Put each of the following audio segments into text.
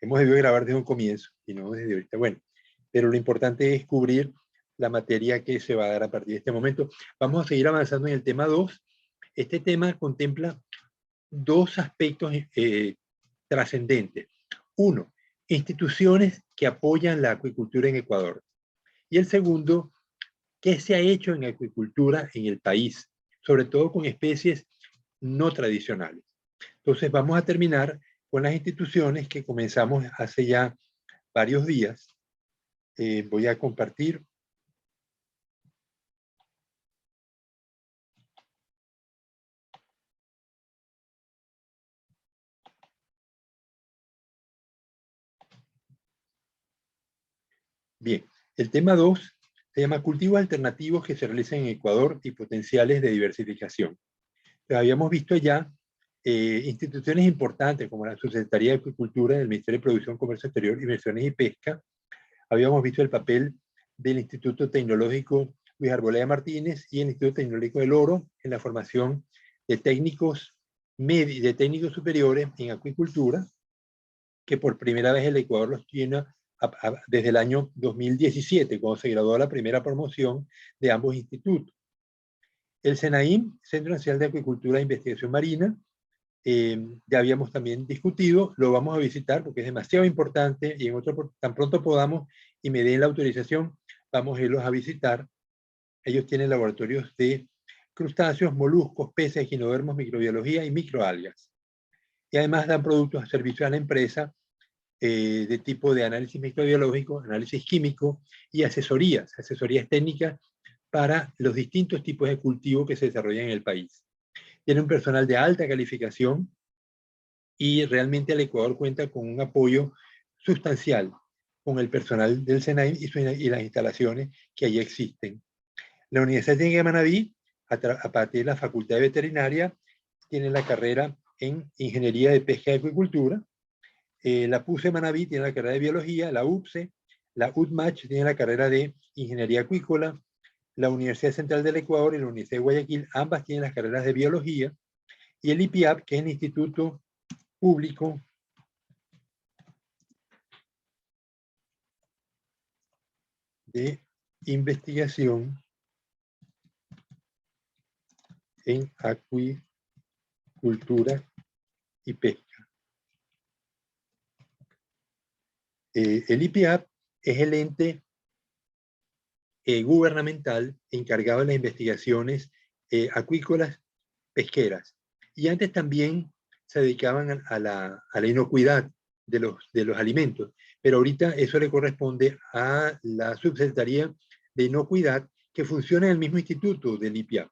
hemos debido grabar desde un comienzo y no desde ahorita. Bueno, pero lo importante es cubrir la materia que se va a dar a partir de este momento. Vamos a seguir avanzando en el tema 2. Este tema contempla dos aspectos trascendentes. Uno, instituciones que apoyan la acuicultura en Ecuador. Y el segundo, ¿qué se ha hecho en acuicultura en el país? Sobre todo con especies no tradicionales. Entonces vamos a terminar con las instituciones que comenzamos hace ya varios días. Voy a compartir. Bien, el tema 2 se llama cultivos alternativos que se realizan en Ecuador y potenciales de diversificación. Entonces, habíamos visto ya instituciones importantes como la Subsecretaría de Agricultura del Ministerio de Producción, Comercio Exterior, Inversiones y Pesca. Habíamos visto el papel del Instituto Tecnológico Luis Arboleda Martínez y el Instituto Tecnológico del Oro en la formación de técnicos superiores en acuicultura, que por primera vez el Ecuador los tiene desde el año 2017, cuando se graduó la primera promoción de ambos institutos. El CENAIM, Centro Nacional de Acuicultura e Investigación Marina, ya habíamos también discutido, lo vamos a visitar porque es demasiado importante y tan pronto podamos y me den la autorización, vamos a irlos a visitar. Ellos tienen laboratorios de crustáceos, moluscos, peces, equinodermos, microbiología y microalgas. Y además dan productos a servicio a la empresa de tipo de análisis microbiológico, análisis químico y asesorías técnicas para los distintos tipos de cultivo que se desarrollan en el país. Tiene un personal de alta calificación y realmente el Ecuador cuenta con un apoyo sustancial con el personal del SENAIM y las instalaciones que allí existen. La Universidad Técnica de Manabí, a partir de la Facultad de Veterinaria, tiene la carrera en Ingeniería de Pesca y Acuicultura. La PUCE Manabí tiene la carrera de Biología, la UPSE, la UTMACH tiene la carrera de Ingeniería Acuícola, la Universidad Central del Ecuador y la Universidad de Guayaquil, ambas tienen las carreras de Biología, y el IPIAP, que es el Instituto Público de Investigación en Acuicultura y Pesca. El IPIAP es el ente gubernamental encargado de las investigaciones acuícolas pesqueras. Y antes también se dedicaban a la inocuidad de los alimentos. Pero ahorita eso le corresponde a la Subsecretaría de Inocuidad, que funciona en el mismo instituto del IPIAP.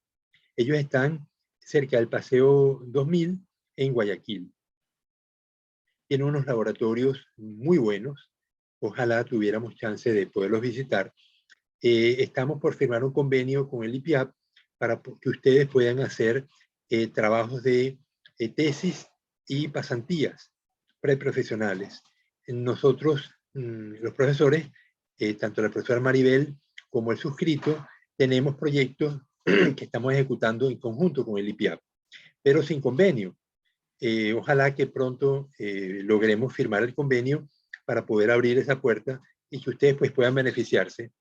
Ellos están cerca del Paseo 2000 en Guayaquil. Tienen unos laboratorios muy buenos. Ojalá tuviéramos chance de poderlos visitar. Estamos por firmar un convenio con el IPIAP para que ustedes puedan hacer trabajos de tesis y pasantías preprofesionales. Nosotros, los profesores, tanto la profesora Maribel como el suscrito, tenemos proyectos que estamos ejecutando en conjunto con el IPIAP, pero sin convenio. Ojalá que pronto logremos firmar el convenio para poder abrir esa puerta y que ustedes pues, puedan beneficiarse.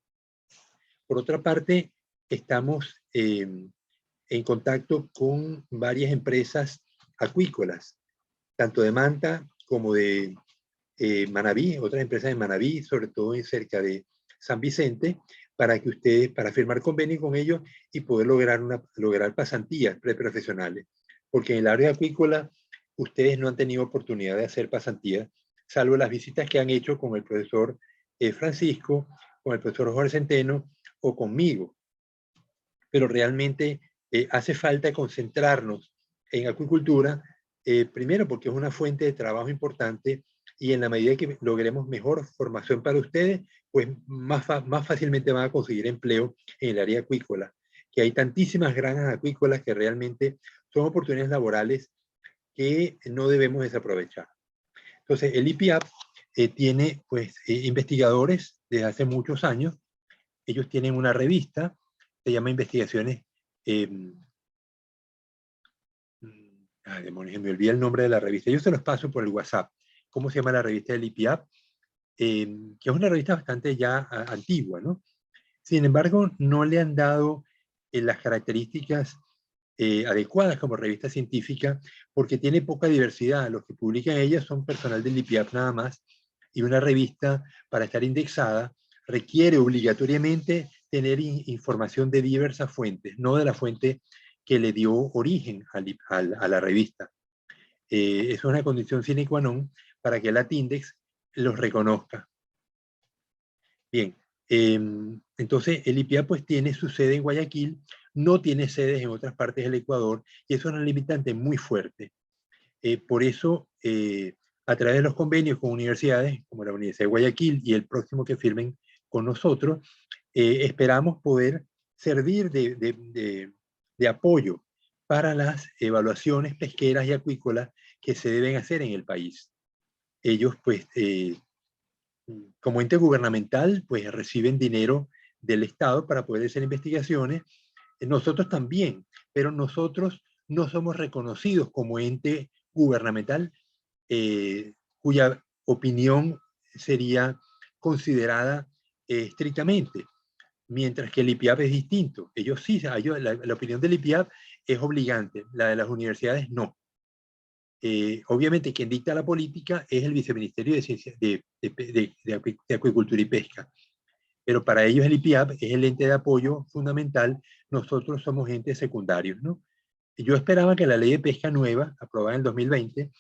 Por otra parte, estamos en contacto con varias empresas acuícolas, tanto de Manta como de Manabí, otras empresas de Manabí, sobre todo cerca de San Vicente, para que ustedes, para firmar convenio con ellos y poder lograr pasantías preprofesionales. Porque en el área acuícola, ustedes no han tenido oportunidad de hacer pasantías, salvo las visitas que han hecho con el profesor Francisco, con el profesor Jorge Centeno o conmigo. Pero realmente hace falta concentrarnos en acuicultura, primero porque es una fuente de trabajo importante y en la medida que logremos mejor formación para ustedes, pues más fácilmente van a conseguir empleo en el área acuícola, que hay tantísimas granjas acuícolas que realmente son oportunidades laborales que no debemos desaprovechar. Entonces, el IPIAP tiene pues, investigadores desde hace muchos años. Ellos tienen una revista, se llama Investigaciones. Demonios, me olvidé el nombre de la revista. Yo se los paso por el WhatsApp. ¿cómo se llama la revista del IPIAP? Que es una revista bastante ya antigua, ¿no? Sin embargo, no le han dado las características adecuadas como revista científica porque tiene poca diversidad. Los que publican ella son personal del IPIAP nada más, y una revista para estar indexada requiere obligatoriamente tener información de diversas fuentes, no de la fuente que le dio origen a la revista. Es una condición sine qua non para que la Tindex los reconozca. Bien, entonces el IPIAP pues tiene su sede en Guayaquil, no tiene sedes en otras partes del Ecuador, y eso es una limitante muy fuerte. Por eso, a través de los convenios con universidades, como la Universidad de Guayaquil y el próximo que firmen con nosotros, esperamos poder servir de apoyo para las evaluaciones pesqueras y acuícolas que se deben hacer en el país. Ellos, pues, como ente gubernamental, pues reciben dinero del Estado para poder hacer investigaciones. Nosotros también, pero nosotros no somos reconocidos como ente gubernamental cuya opinión sería considerada estrictamente, mientras que el IPIAP es distinto. Ellos sí, la opinión del IPIAP es obligante, la de las universidades no. Obviamente quien dicta la política es el Viceministerio de, Ciencia, de Acuicultura y Pesca, pero para ellos el IPIAP es el ente de apoyo fundamental, nosotros somos entes secundarios, ¿no? Yo esperaba que la ley de pesca nueva, aprobada en el 2020,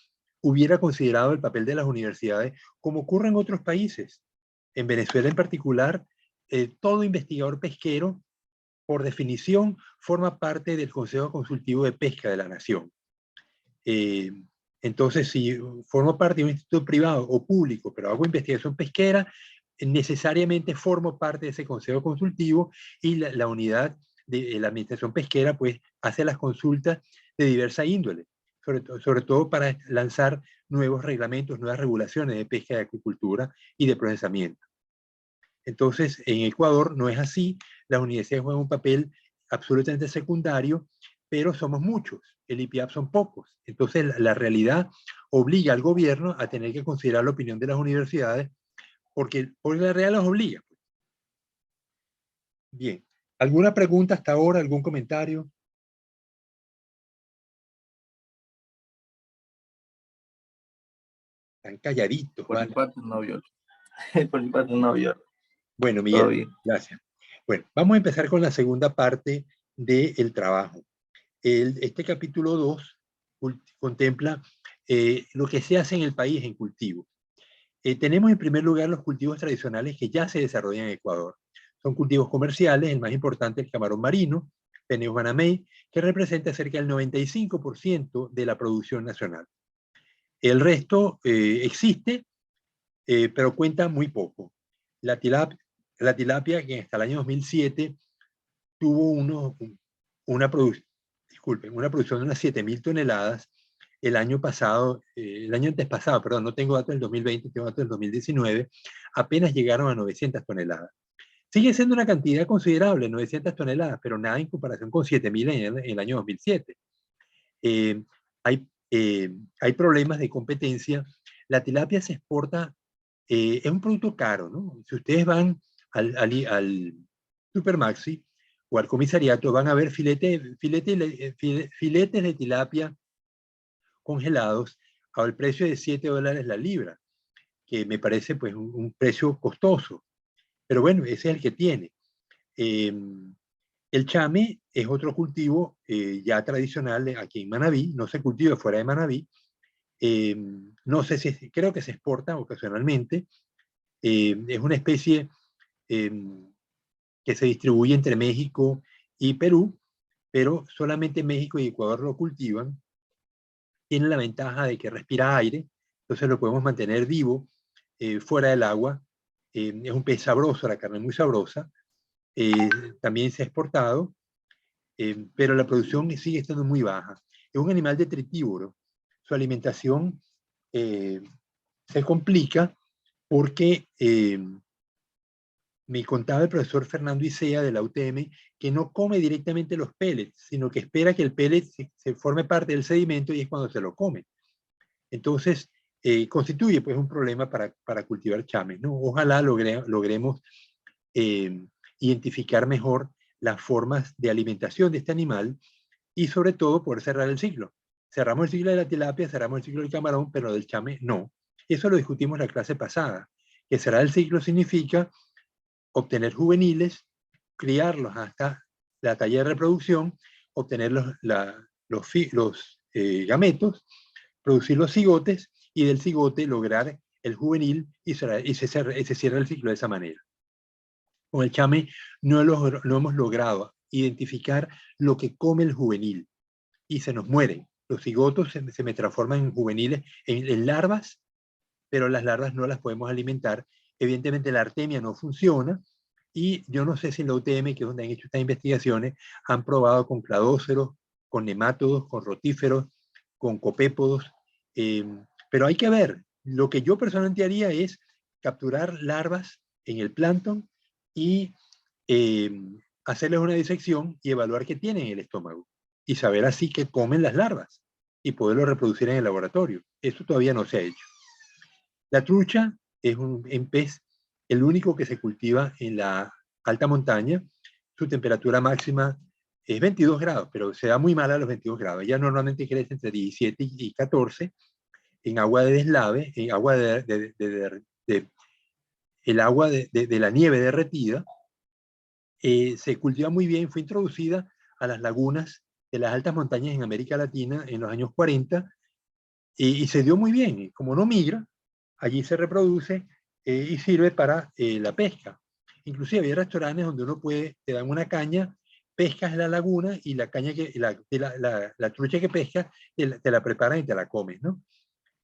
hubiera considerado el papel de las universidades como ocurre en otros países. En Venezuela en particular, todo investigador pesquero, por definición, forma parte del Consejo Consultivo de Pesca de la Nación. Entonces, si formo parte de un instituto privado o público, pero hago investigación pesquera, necesariamente formo parte de ese consejo consultivo, y la unidad de la administración pesquera pues hace las consultas de diversa índole, sobre todo para lanzar nuevos reglamentos, nuevas regulaciones de pesca, de acuicultura y de procesamiento. Entonces, en Ecuador no es así, las universidades juegan un papel absolutamente secundario, pero somos muchos, el IPIAP son pocos. Entonces, la realidad obliga al gobierno a tener que considerar la opinión de las universidades, porque la realidad los obliga. Bien, ¿alguna pregunta hasta ahora? ¿Algún comentario? Están calladitos, Por ¿vale? mi parte no, Viola. Por mi parte no, Viola. Bueno, Todo Miguel, bien. gracias. Bueno, vamos a empezar con la segunda parte del trabajo. Este capítulo 2 contempla lo que se hace en el país en cultivo. Tenemos en primer lugar los cultivos tradicionales que ya se desarrollan en Ecuador. Son cultivos comerciales, el más importante el camarón marino, Peneus banamey, que representa cerca del 95% de la producción nacional. El resto existe, pero cuenta muy poco. La tilapia, que hasta el año 2007 tuvo una producción de unas 7.000 toneladas. El año pasado, el año antes pasado, perdón, no tengo datos del 2020, tengo datos del 2019, apenas llegaron a 900 toneladas. Sigue siendo una cantidad considerable, 900 toneladas, pero nada en comparación con 7.000 en el año 2007. Hay problemas de competencia. La tilapia se exporta, es un producto caro, ¿no? Si ustedes van al Supermaxi o al comisariato, van a ver filetes de tilapia congelados al precio de $7 la libra, que me parece pues un precio costoso. Pero bueno, ese es el que tiene. El chame es otro cultivo ya tradicional aquí en Manabí, no se cultiva fuera de Manabí. No sé si, creo que se exporta ocasionalmente. Es una especie que se distribuye entre México y Perú, pero solamente México y Ecuador lo cultivan. Tiene la ventaja de que respira aire, entonces lo podemos mantener vivo fuera del agua. Es un pez sabroso, la carne es muy sabrosa. También se ha exportado, pero la producción sigue estando muy baja. Es un animal detritívoro. Su alimentación se complica porque me contaba el profesor Fernando Isea de la UTM que no come directamente los pellets, sino que espera que el pellet se forme parte del sedimento y es cuando se lo come. Entonces, constituye pues un problema para cultivar chames, ¿no? Ojalá logremos identificar mejor las formas de alimentación de este animal y sobre todo poder cerrar el ciclo. Cerramos el ciclo de la tilapia, cerramos el ciclo del camarón, pero del chame no. Eso lo discutimos en la clase pasada, que cerrar el ciclo significa obtener juveniles, criarlos hasta la talla de reproducción, obtener los gametos, producir los cigotes y del cigote lograr el juvenil y se cierra el ciclo de esa manera. Con el chame no hemos logrado identificar lo que come el juvenil y se nos mueren. Los cigotos se me transforman en juveniles, en larvas, pero las larvas no las podemos alimentar. Evidentemente la artemia no funciona y yo no sé si en la UTM, que es donde han hecho estas investigaciones, han probado con cladóceros, con nemátodos, con rotíferos, con copépodos, pero hay que ver. Lo que yo personalmente haría es capturar larvas en el plancton y hacerles una disección y evaluar qué tienen en el estómago y saber así qué comen las larvas y poderlo reproducir en el laboratorio. Eso todavía no se ha hecho. La trucha es un pez, el único que se cultiva en la alta montaña. Su temperatura máxima es 22 grados, pero se da muy mal a los 22 grados. Ella normalmente crece entre 17 y 14 en agua de deslave, en agua el agua de la nieve derretida. Se cultiva muy bien, fue introducida a las lagunas de las altas montañas en América Latina en los años 40 y se dio muy bien. Como no migra, allí se reproduce y sirve para la pesca. Inclusive hay restaurantes donde uno te dan una caña, pescas en la laguna y la caña la trucha que pescas te la preparan y te la comes, ¿no?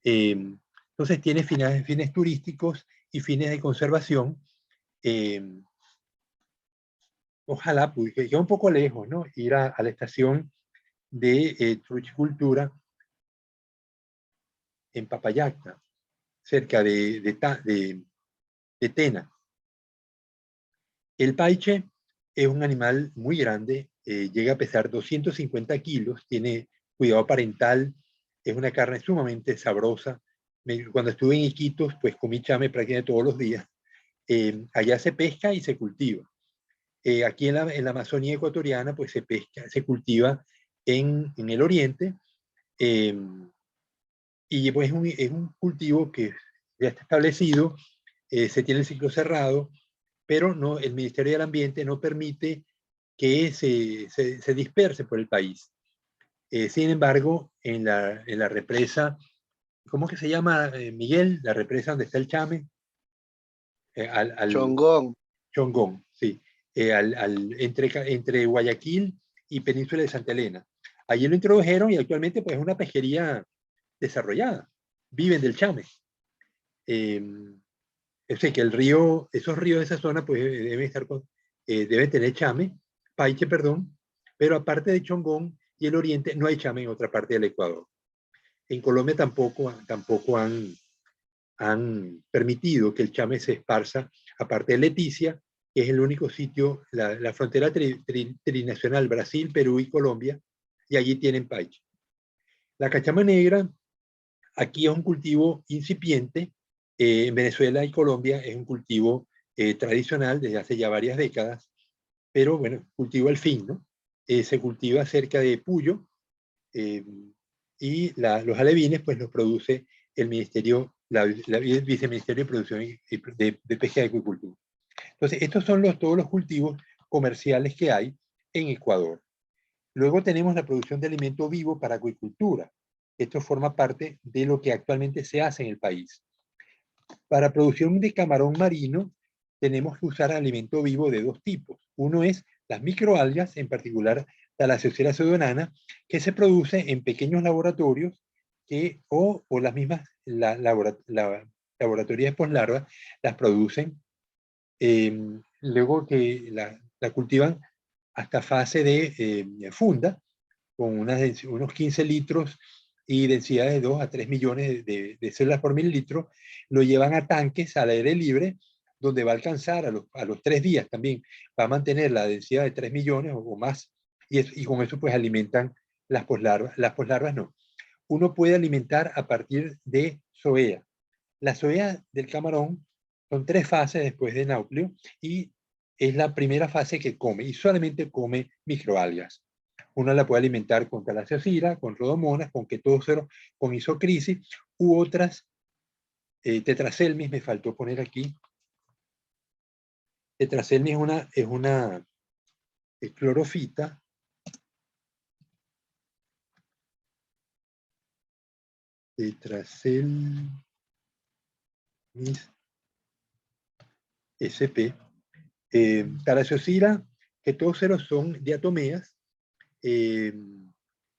Entonces tiene fines turísticos y fines de conservación. Ojalá, porque queda un poco lejos, ¿no? Ir a la estación de truchicultura en Papayacta, cerca de Tena. El paiche es un animal muy grande, llega a pesar 250 kilos, tiene cuidado parental, es una carne sumamente sabrosa. Cuando estuve en Iquitos, pues comí chame prácticamente todos los días. Allá se pesca y se cultiva. Aquí en la Amazonía ecuatoriana, pues se pesca, se cultiva en el oriente, y pues es un cultivo que ya está establecido, se tiene el ciclo cerrado, pero no, el Ministerio del Ambiente no permite que se disperse por el país. Sin embargo, en la represa, ¿cómo es que se llama, Miguel? La represa donde está el chame. Chongón. Chongón, sí. Entre Guayaquil y Península de Santa Elena. Allí lo introdujeron y actualmente pues es una pesquería desarrollada. Viven del chame. Sé que esos ríos de esa zona pues deben tener chame, paiche, perdón, pero aparte de Chongón y el oriente no hay chame en otra parte del Ecuador. En Colombia tampoco han permitido que el chame se esparza, aparte de Leticia, que es el único sitio, la frontera trinacional Brasil, Perú y Colombia, y allí tienen paiche. La cachama negra, aquí es un cultivo incipiente, en Venezuela y Colombia es un cultivo tradicional desde hace ya varias décadas, pero bueno, cultivo al fin, ¿no? Se cultiva cerca de Puyo, y los alevines pues los produce el Ministerio, la Viceministerio de Producción de Pesca y Acuicultura. Entonces, estos son todos los cultivos comerciales que hay en Ecuador. Luego tenemos la producción de alimento vivo para acuicultura. Esto forma parte de lo que actualmente se hace en el país. Para producción de camarón marino, tenemos que usar alimento vivo de dos tipos. Uno es las microalgas, en particular Thalassiosera pseudonana, que se produce en pequeños laboratorios o las mismas laboratorios de poslarva las producen, luego que la cultivan hasta fase de funda, con unos 15 litros y densidades de 2 a 3 millones de células por mililitro, lo llevan a tanques al aire libre, donde va a alcanzar a los 3 días también, va a mantener la densidad de 3 millones o más, y con eso pues alimentan las poslarvas. Las poslarvas no. Uno puede alimentar a partir de zoea. La zoea del camarón son 3 fases después de náupleo y es la primera fase que come y solamente come microalgas. Uno la puede alimentar con talaciocira, con rodomonas, con ketócero, con isocrisis u otras. Tetraselmis me faltó poner aquí. Tetraselmis es una clorofita. Tetraselmis sp. Talaciocira, ketócero son diatomeas.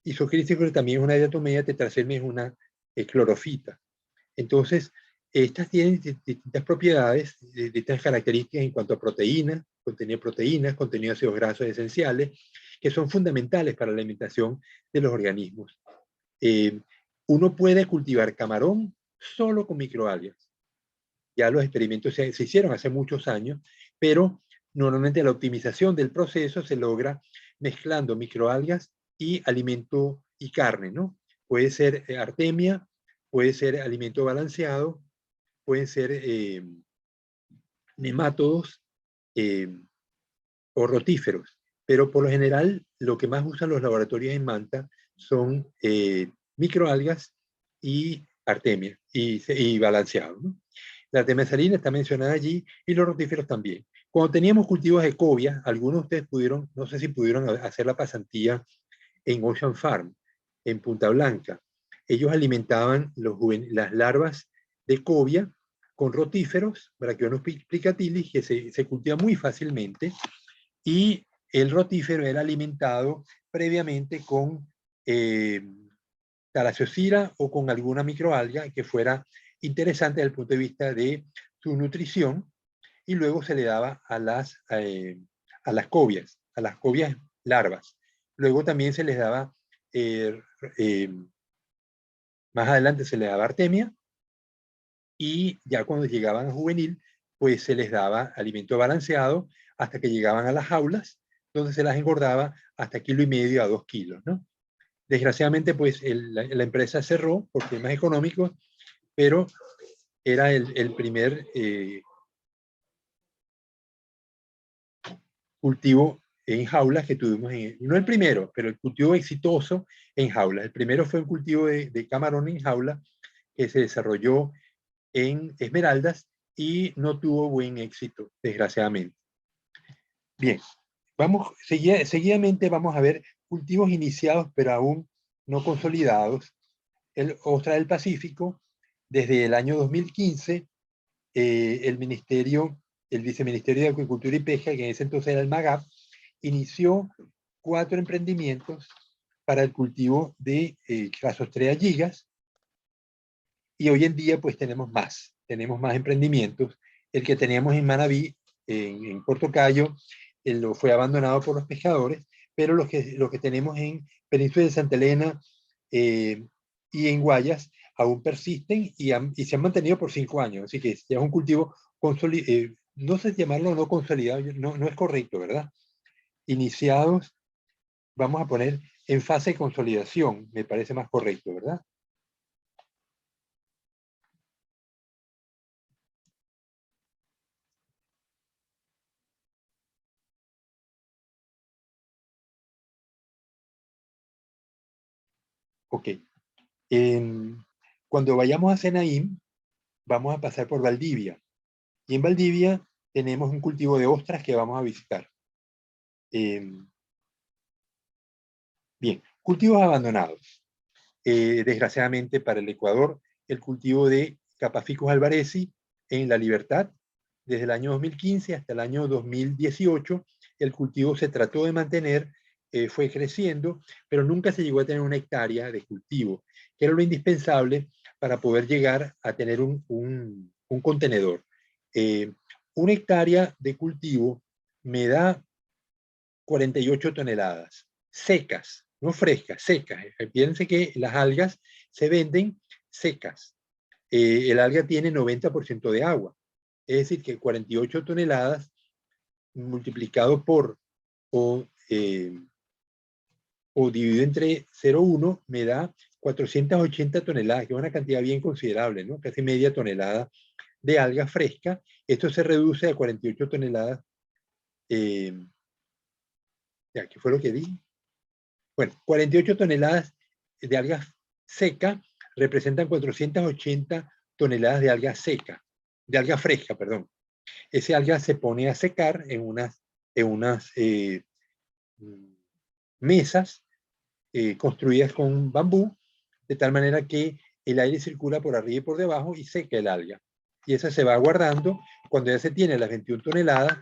Isocrisis también es una diatomea. Tetraselmis es una clorofita. Entonces, estas tienen distintas propiedades, distintas características en cuanto a proteínas, contenido de ácidos grasos esenciales, que son fundamentales para la alimentación de los organismos. Uno puede cultivar camarón solo con microalgas. Ya los experimentos se hicieron hace muchos años, pero normalmente la optimización del proceso se logra mezclando microalgas y alimento y carne, ¿no? Puede ser artemia, puede ser alimento balanceado, pueden ser nemátodos o rotíferos, pero por lo general lo que más usan los laboratorios en Manta son microalgas y artemia y balanceado, ¿no? La artemia salina está mencionada allí y los rotíferos también. Cuando teníamos cultivos de cobia, algunos de ustedes pudieron, no sé si pudieron hacer la pasantía en Ocean Farm, en Punta Blanca. Ellos alimentaban las larvas de cobia con rotíferos, Brachionos plicatilis, que se cultiva muy fácilmente, y el rotífero era alimentado previamente con talaciocira o con alguna microalga que fuera interesante desde el punto de vista de su nutrición, y luego se le daba a las cobias larvas. Luego también se les daba, más adelante se les daba artemia, y ya cuando llegaban a juvenil, pues se les daba alimento balanceado hasta que llegaban a las jaulas, donde se las engordaba hasta 1,5 kilos a 2 kilos, ¿no? Desgraciadamente, pues la empresa cerró por temas económicos, pero era el primer cultivo en jaulas que tuvimos, no el primero, pero el cultivo exitoso en jaulas. El primero fue un cultivo de camarón en jaula que se desarrolló en Esmeraldas y no tuvo buen éxito, desgraciadamente. Bien, seguidamente vamos a ver cultivos iniciados pero aún no consolidados. El Ostra del Pacífico, desde el año 2015, el Viceministerio de Agricultura y Pesca, que en ese entonces era el MAGAP, inició 4 emprendimientos para el cultivo de Chrysostrea gigas, y hoy en día pues tenemos más emprendimientos. El que teníamos en Manabí, en Puerto Cayo, lo fue abandonado por los pescadores, pero los que tenemos en Península de Santa Elena y en Guayas aún persisten y se han mantenido por 5 años, así que ya es un cultivo no sé llamarlo no consolidado, no es correcto, ¿verdad? Iniciados, vamos a poner en fase de consolidación, me parece más correcto, ¿verdad? Ok. Cuando vayamos a Senaín, vamos a pasar por Valdivia. Y en Valdivia tenemos un cultivo de ostras que vamos a visitar. Bien, cultivos abandonados. Desgraciadamente para el Ecuador, el cultivo de Capaficus alvarezi en La Libertad, desde el año 2015 hasta el año 2018, el cultivo se trató de mantener, fue creciendo, pero nunca se llegó a tener 1 hectárea de cultivo, que era lo indispensable para poder llegar a tener un contenedor. 1 hectárea de cultivo me da 48 toneladas, secas, no frescas, secas. Piensen que las algas se venden secas. El alga tiene 90% de agua. Es decir, que 48 toneladas multiplicado por o dividido entre 0,1 me da 480 toneladas, que es una cantidad bien considerable, ¿no? Casi media tonelada de alga fresca. Esto se reduce a 48 toneladas. Ya, ¿qué fue lo que dije? Bueno, 48 toneladas de alga seca representan 480 toneladas de alga seca, de alga fresca, perdón. Ese alga se pone a secar en unas mesas construidas con bambú, de tal manera que el aire circula por arriba y por debajo y seca el alga. Y esa se va guardando. Cuando ya se tiene las 21 toneladas,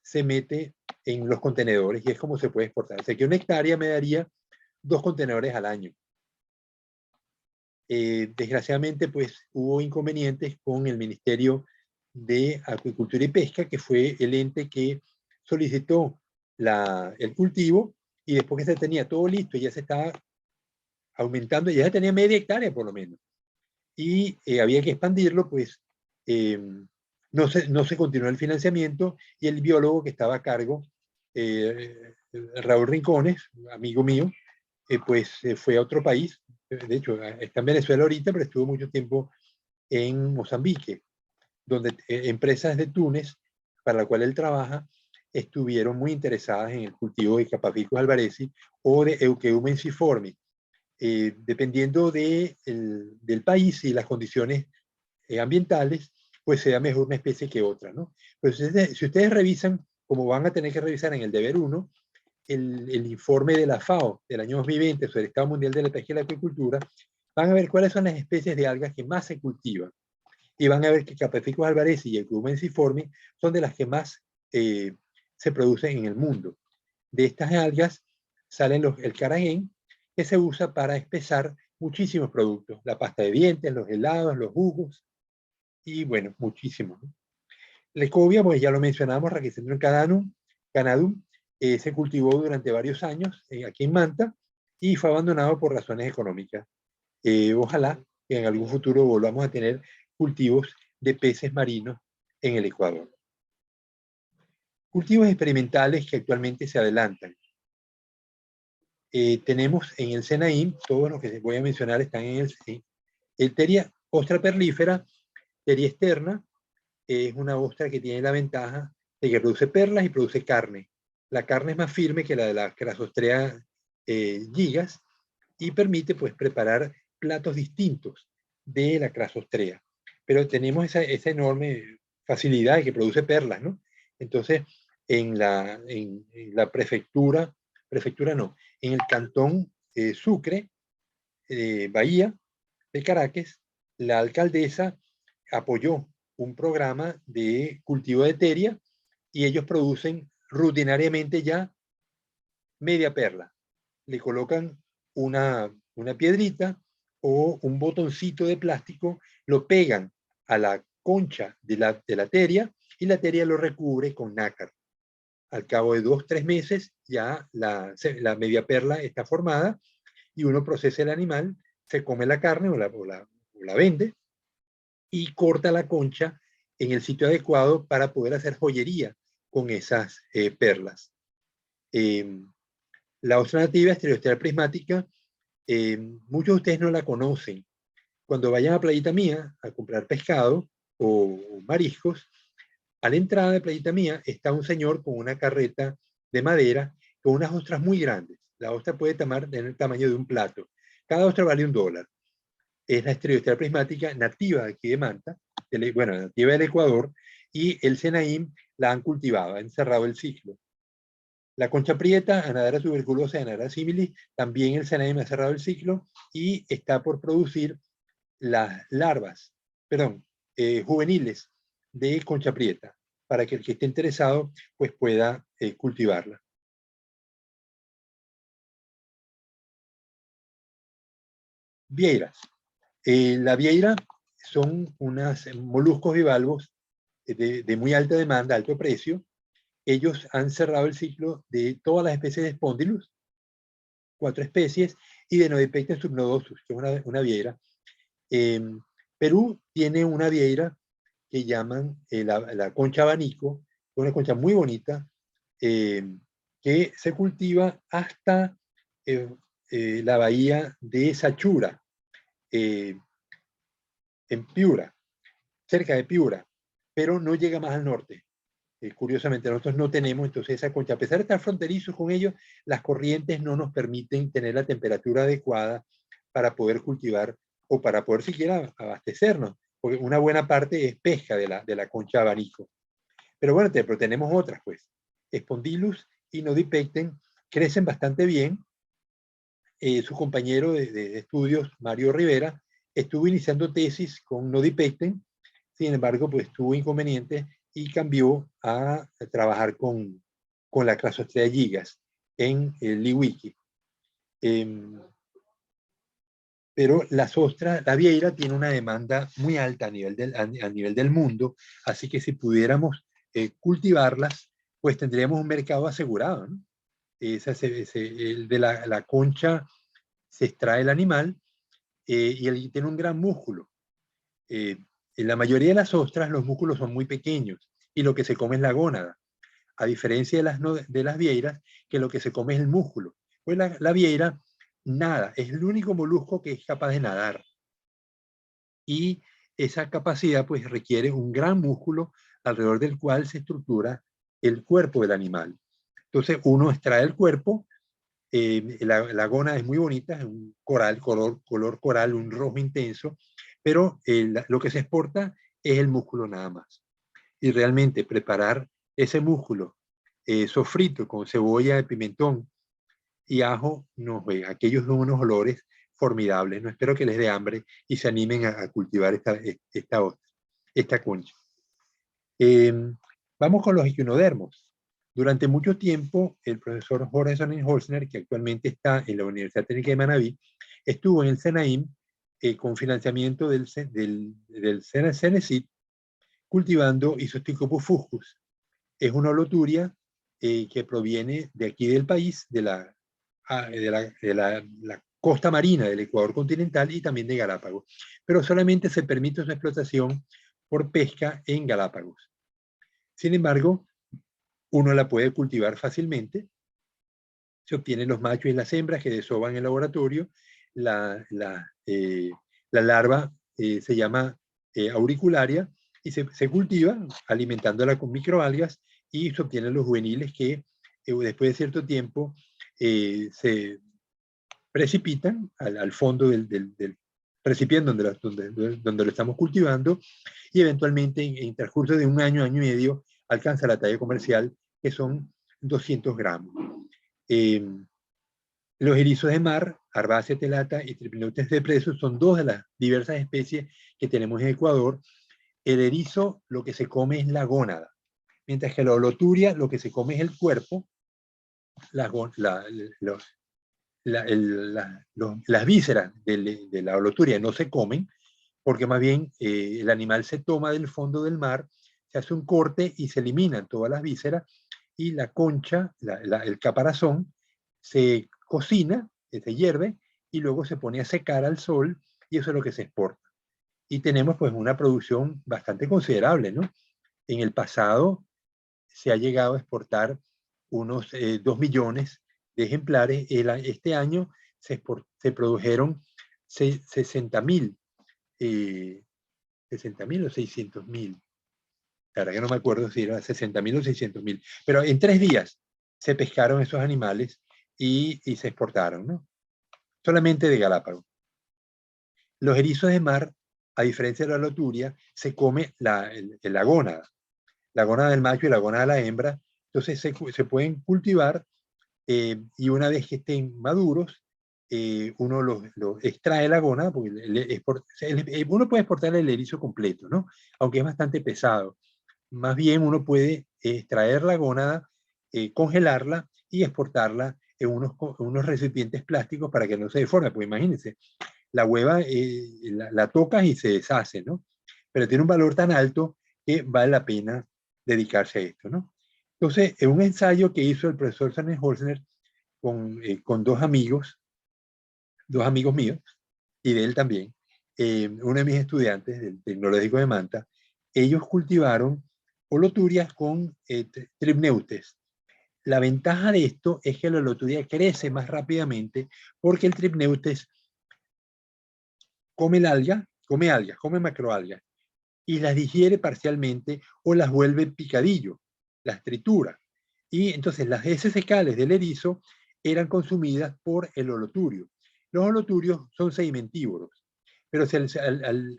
se mete en los contenedores y es como se puede exportar. O sea que una hectárea me daría 2 contenedores al año. Desgraciadamente, pues hubo inconvenientes con el Ministerio de Acuicultura y Pesca, que fue el ente que solicitó el cultivo, y después que se tenía todo listo, ya se estaba aumentando, ya se tenía media hectárea por lo menos, y había que expandirlo, pues no se continuó el financiamiento, y el biólogo que estaba a cargo, Raúl Rincones, amigo mío, pues fue a otro país. De hecho, está en Venezuela ahorita, pero estuvo mucho tiempo en Mozambique, donde empresas de Túnez, para la cual él trabaja, estuvieron muy interesadas en el cultivo de Capaficus alvarezi o de Eucheuma ensiforme. Dependiendo del país y las condiciones ambientales, pues sea mejor una especie que otra, ¿no? Pues si ustedes revisan, como van a tener que revisar en el deber 1, el informe de la FAO del año 2020 sobre el Estado Mundial de la Pesca y la Acuicultura, van a ver cuáles son las especies de algas que más se cultivan. Y van a ver que Capaficus alvarezi y el Eucheuma ensiforme son de las que más se producen en el mundo. De estas algas salen el caragén, que se usa para espesar muchísimos productos. La pasta de dientes, los helados, los jugos, y bueno, muchísimos, ¿no? La ecovia, pues ya lo mencionamos, Rhachycentrum canadum, se cultivó durante varios años aquí en Manta y fue abandonado por razones económicas. Ojalá que en algún futuro volvamos a tener cultivos de peces marinos en el Ecuador. Cultivos experimentales que actualmente se adelantan. Tenemos en el SENAIM, todos los que les voy a mencionar están en el Teria ostra perlífera, Teria externa, es una ostra que tiene la ventaja de que produce perlas y produce carne. La carne es más firme que la de la Crassostrea gigas y permite pues preparar platos distintos de la Crassostrea. Pero tenemos esa enorme facilidad de que produce perlas, ¿no? Entonces, en la prefectura no, en el cantón Sucre, Bahía de Caracas, la alcaldesa apoyó un programa de cultivo de teria y ellos producen rutinariamente ya media perla. Le colocan una piedrita o un botoncito de plástico, lo pegan a la concha de la teria y la teria lo recubre con nácar. Al cabo de 2-3 meses ya la media perla está formada y uno procesa el animal, se come la carne o la vende y corta la concha en el sitio adecuado para poder hacer joyería con esas perlas. La ostra nativa estereosteral prismática, muchos de ustedes no la conocen. Cuando vayan a Playita Mía a comprar pescado o mariscos, a la entrada de Playita Mía está un señor con una carreta de madera con unas ostras muy grandes. La ostra puede tener el tamaño de un plato. Cada ostra vale $1. Es la estereosteral prismática nativa de aquí de Manta, bueno, nativa del Ecuador, y el SENAIM la han cultivado, han cerrado el ciclo. La concha prieta, Anadara tuberculosa, Anadara similis, también el SENAIM ha cerrado el ciclo y está por producir las larvas, juveniles de concha prieta, para que el que esté interesado pues pueda cultivarla. Vieiras. La vieira son unos moluscos bivalvos de muy alta demanda, alto precio. Ellos han cerrado el ciclo de todas las especies de Spondylus, 4 especies, y de Nodipectes subnodosus, que es una vieira. Perú tiene una vieira que llaman la concha abanico, una concha muy bonita, que se cultiva hasta la bahía de Sachura, en Piura, cerca de Piura, pero no llega más al norte. Curiosamente, nosotros no tenemos entonces esa concha. A pesar de estar fronterizos con ellos, las corrientes no nos permiten tener la temperatura adecuada para poder cultivar o para poder siquiera abastecernos, porque una buena parte es pesca de la concha abanico. Pero bueno, pero tenemos otras, pues. Spondylus y Nodipecten crecen bastante bien. Su compañero de estudios, Mario Rivera, estuvo iniciando tesis con Nodipecten, sin embargo, pues tuvo inconvenientes y cambió a trabajar con la Crassostrea gigas en el Liwiki. Pero las ostras, la vieira tiene una demanda muy alta a nivel del mundo, así que si pudiéramos cultivarlas, pues tendríamos un mercado asegurado, ¿no? El de la concha se extrae el animal y él tiene un gran músculo. En la mayoría de las ostras los músculos son muy pequeños y lo que se come es la gónada, a diferencia de las vieiras, que lo que se come es el músculo. Pues la vieira nada, es el único molusco que es capaz de nadar. Y esa capacidad pues requiere un gran músculo alrededor del cual se estructura el cuerpo del animal. Entonces uno extrae el cuerpo, la gónada es muy bonita, es un color coral, un rojo intenso, pero lo que se exporta es el músculo nada más. Y realmente preparar ese músculo sofrito con cebolla de pimentón y ajo, no, aquellos son unos olores formidables. No espero que les dé hambre y se animen a cultivar esta concha. Vamos con los equinodermos. Durante mucho tiempo, el profesor Jorge Sonnenholzner, que actualmente está en la Universidad Técnica de Manabí, estuvo en el SENAIM con financiamiento del CENESID cultivando Isosticopus fuscus. Es una holoturia que proviene de aquí del país, de la costa marina del Ecuador continental y también de Galápagos. Pero solamente se permite su explotación por pesca en Galápagos. Sin embargo, uno la puede cultivar fácilmente. Se obtienen los machos y las hembras que desovan en el laboratorio. La larva se llama auricularia y se cultiva alimentándola con microalgas y se obtienen los juveniles que después de cierto tiempo se precipitan al fondo del recipiente donde lo estamos cultivando y eventualmente en transcurso de un año, año y medio, alcanza la talla comercial que son 200 gramos. Los erizos de mar, Arbacea telata y Tripinotes de preso son dos de las diversas especies que tenemos en Ecuador. El erizo lo que se come es la gónada, mientras que la holoturia lo que se come es el cuerpo, las vísceras de la holoturia no se comen, porque más bien el animal se toma del fondo del mar, se hace un corte y se eliminan todas las vísceras y la concha, el caparazón, se cocina, se hierve y luego se pone a secar al sol y eso es lo que se exporta. Y tenemos pues una producción bastante considerable, ¿no? En el pasado se ha llegado a exportar unos 2 millones de ejemplares. Este año se produjeron 60.000 60.000 o 600.000. La verdad que no me acuerdo si era 60.000 o 600.000. Pero en 3 días se pescaron esos animales y se exportaron, ¿no? Solamente de Galápagos. Los erizos de mar, a diferencia de la loturia, se come la gónada del macho y la gónada de la hembra. Entonces se pueden cultivar y una vez que estén maduros, uno los extrae la gónada, porque uno puede exportar el erizo completo, ¿no? Aunque es bastante pesado. Más bien uno puede extraer la gónada, congelarla y exportarla en unos recipientes plásticos para que no se deforme. Pues imagínense, la hueva la tocas y se deshace, ¿no? Pero tiene un valor tan alto que vale la pena dedicarse a esto, ¿no? Entonces, en un ensayo que hizo el profesor Sonnenholzner con dos amigos míos, y de él también, uno de mis estudiantes del Tecnológico de Manta, ellos cultivaron holoturias con tripneutes. La ventaja de esto es que la holoturia crece más rápidamente porque el Tripneustes come algas, come macroalgas y las digiere parcialmente o las vuelve picadillo, las tritura. Y entonces las heces fecales del erizo eran consumidas por el holoturio. Los holoturios son sedimentívoros, pero si al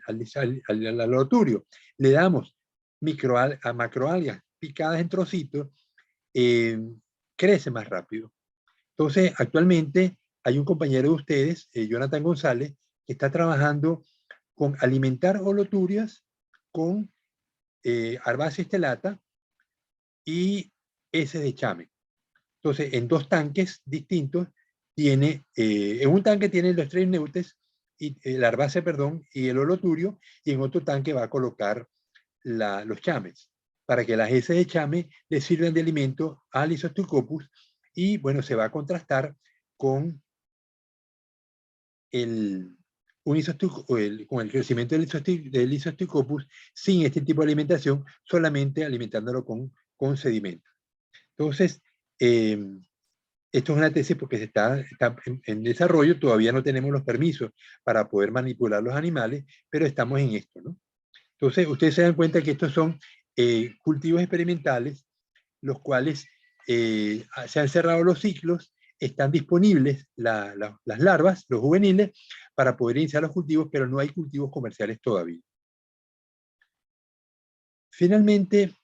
holoturio le damos macroalgas picadas en trocitos, crece más rápido. Entonces, actualmente hay un compañero de ustedes, Jonathan González, que está trabajando con alimentar holoturias con Arbacia estelata y heces de chame. Entonces, en dos tanques distintos, en un tanque tiene los Tripneustes, y el Arbacia, perdón, y el holoturio, y en otro tanque va a colocar los chames, para que las heces de chame le sirvan de alimento al Isostocopus, y bueno, se va a contrastar con con el crecimiento del Isostocopus sin este tipo de alimentación, solamente alimentándolo con sedimentos. Entonces, esto es una tesis porque está en desarrollo, todavía no tenemos los permisos para poder manipular los animales, pero estamos en esto, ¿no? Entonces, ustedes se dan cuenta que estos son cultivos experimentales, los cuales se han cerrado los ciclos, están disponibles las larvas, los juveniles, para poder iniciar los cultivos, pero no hay cultivos comerciales todavía. Finalmente,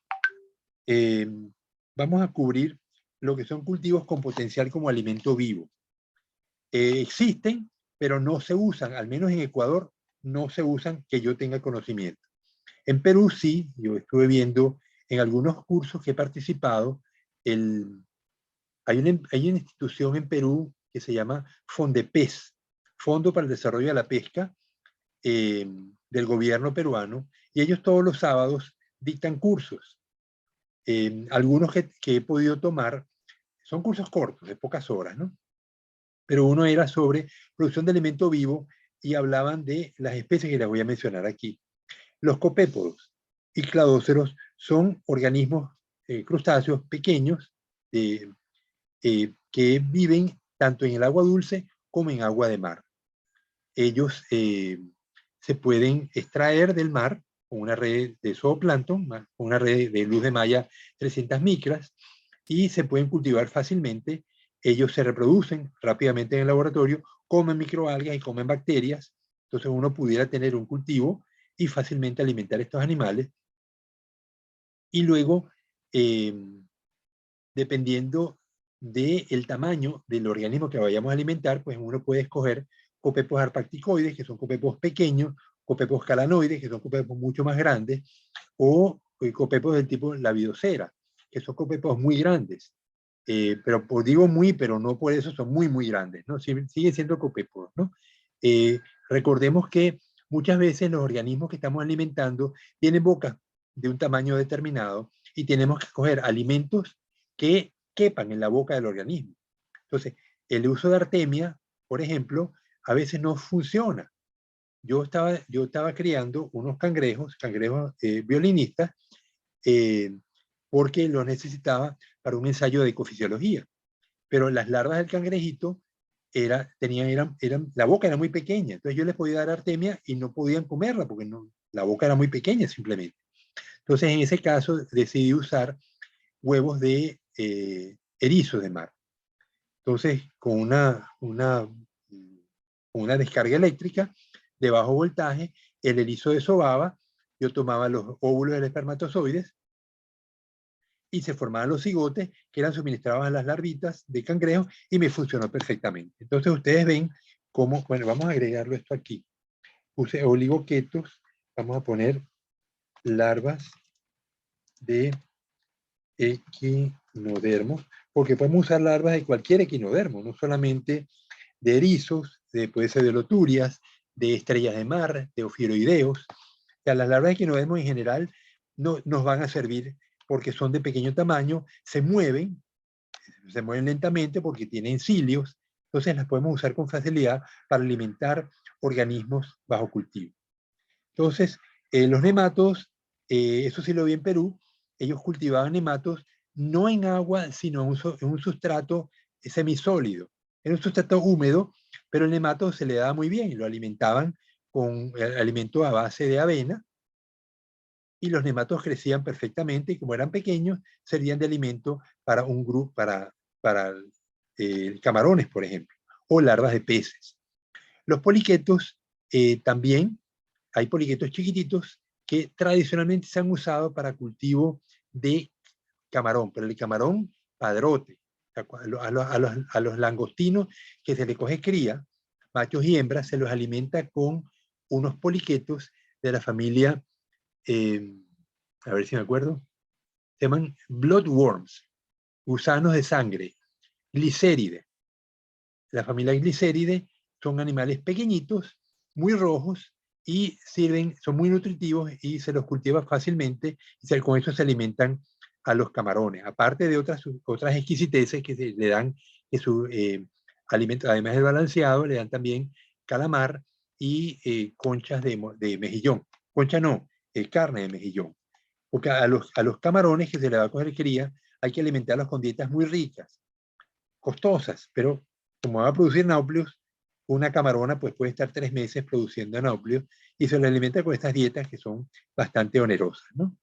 vamos a cubrir lo que son cultivos con potencial como alimento vivo. Existen, pero no se usan, al menos en Ecuador, no se usan que yo tenga conocimiento. En Perú sí, yo estuve viendo en algunos cursos que he participado, hay una institución en Perú que se llama FONDEPES, Fondo para el Desarrollo de la Pesca, del gobierno peruano, y ellos todos los sábados dictan cursos. Algunos que he podido tomar son cursos cortos, de pocas horas, ¿no? Pero uno era sobre producción de alimento vivo y hablaban de las especies que les voy a mencionar aquí. Los copépodos y cladóceros son organismos crustáceos pequeños que viven tanto en el agua dulce como en agua de mar. Ellos se pueden extraer del mar con una red de zooplancton, con una red de luz de malla 300 micras, y se pueden cultivar fácilmente. Ellos se reproducen rápidamente en el laboratorio, comen microalgas y comen bacterias. Entonces uno pudiera tener un cultivo y fácilmente alimentar estos animales. Y luego, dependiendo del tamaño del organismo que vayamos a alimentar, pues uno puede escoger copepos arpacticoides, que son copepos pequeños, copepos calanoides, que son copepos mucho más grandes, o copepos del tipo Labiodocera, que son copepos muy grandes. Pero digo muy, pero no por eso son muy, muy grandes, ¿no? Siguen siendo copepos, ¿no? Recordemos que muchas veces los organismos que estamos alimentando tienen bocas de un tamaño determinado y tenemos que escoger alimentos que quepan en la boca del organismo. Entonces, el uso de artemia, por ejemplo, a veces no funciona. Yo estaba criando unos cangrejos violinistas, porque los necesitaba para un ensayo de ecofisiología. Pero las larvas del cangrejito la boca era muy pequeña, entonces yo les podía dar artemia y no podían comerla porque la boca era muy pequeña simplemente. Entonces, en ese caso, decidí usar huevos de erizos de mar. Entonces, con una descarga eléctrica de bajo voltaje, el erizo desobaba, yo tomaba los óvulos del espermatozoides y se formaban los cigotes que eran suministrados a las larvitas de cangrejo y me funcionó perfectamente. Entonces, ustedes ven cómo, bueno, vamos a agregarlo esto aquí. Puse oligoquetos, vamos a poner larvas de equinodermos, porque podemos usar larvas de cualquier equinodermo, no solamente de erizos, puede ser de loturias, de estrellas de mar, de ofiuroideos. O sea, las larvas de equinodermos en general no nos van a servir porque son de pequeño tamaño, se mueven lentamente porque tienen cilios, entonces las podemos usar con facilidad para alimentar organismos bajo cultivo. Entonces, los nematos, eso sí lo vi en Perú, ellos cultivaban nematos no en agua, sino en un sustrato semisólido. Era un sustrato húmedo, pero el nemato se le daba muy bien y lo alimentaban con alimento a base de avena, y los nematos crecían perfectamente y como eran pequeños, servían de alimento para un grupo, para camarones, por ejemplo, o larvas de peces. Los poliquetos también, hay poliquetos chiquititos que tradicionalmente se han usado para cultivo de camarón, pero el camarón padrote. A los langostinos que se le coge cría, machos y hembras, se los alimenta con unos poliquetos de la familia, eh, a ver si me acuerdo, se llaman bloodworms, gusanos de sangre, glicérides. La familia glicérides son animales pequeñitos, muy rojos, y son muy nutritivos y se los cultiva fácilmente, y con eso se alimentan a los camarones, aparte de otras exquisiteces que se le dan, que su alimento, además del balanceado, le dan también calamar y conchas de mejillón. Concha no, carne de mejillón. Porque a los camarones que se le va a coger cría, hay que alimentarlos con dietas muy ricas, costosas, pero como va a producir náuplios, una camarona pues puede estar 3 meses produciendo náuplios y se le alimenta con estas dietas que son bastante onerosas, ¿no?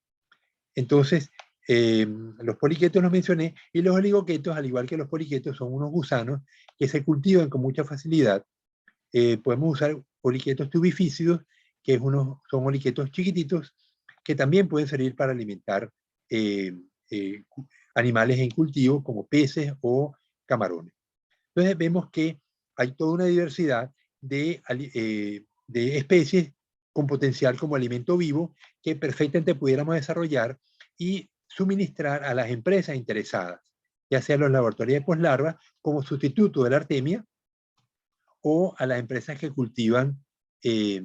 Entonces, los poliquetos los mencioné, y los oligoquetos, al igual que los poliquetos, son unos gusanos que se cultivan con mucha facilidad. Podemos usar poliquetos tubifícidos, que son oliquetos chiquititos que también pueden servir para alimentar eh, eh, animales en cultivo como peces o camarones. Entonces vemos que hay toda una diversidad de especies con potencial como alimento vivo que perfectamente pudiéramos desarrollar y suministrar a las empresas interesadas, ya sea los laboratorios de poslarva como sustituto de la artemia, o a las empresas que cultivan eh,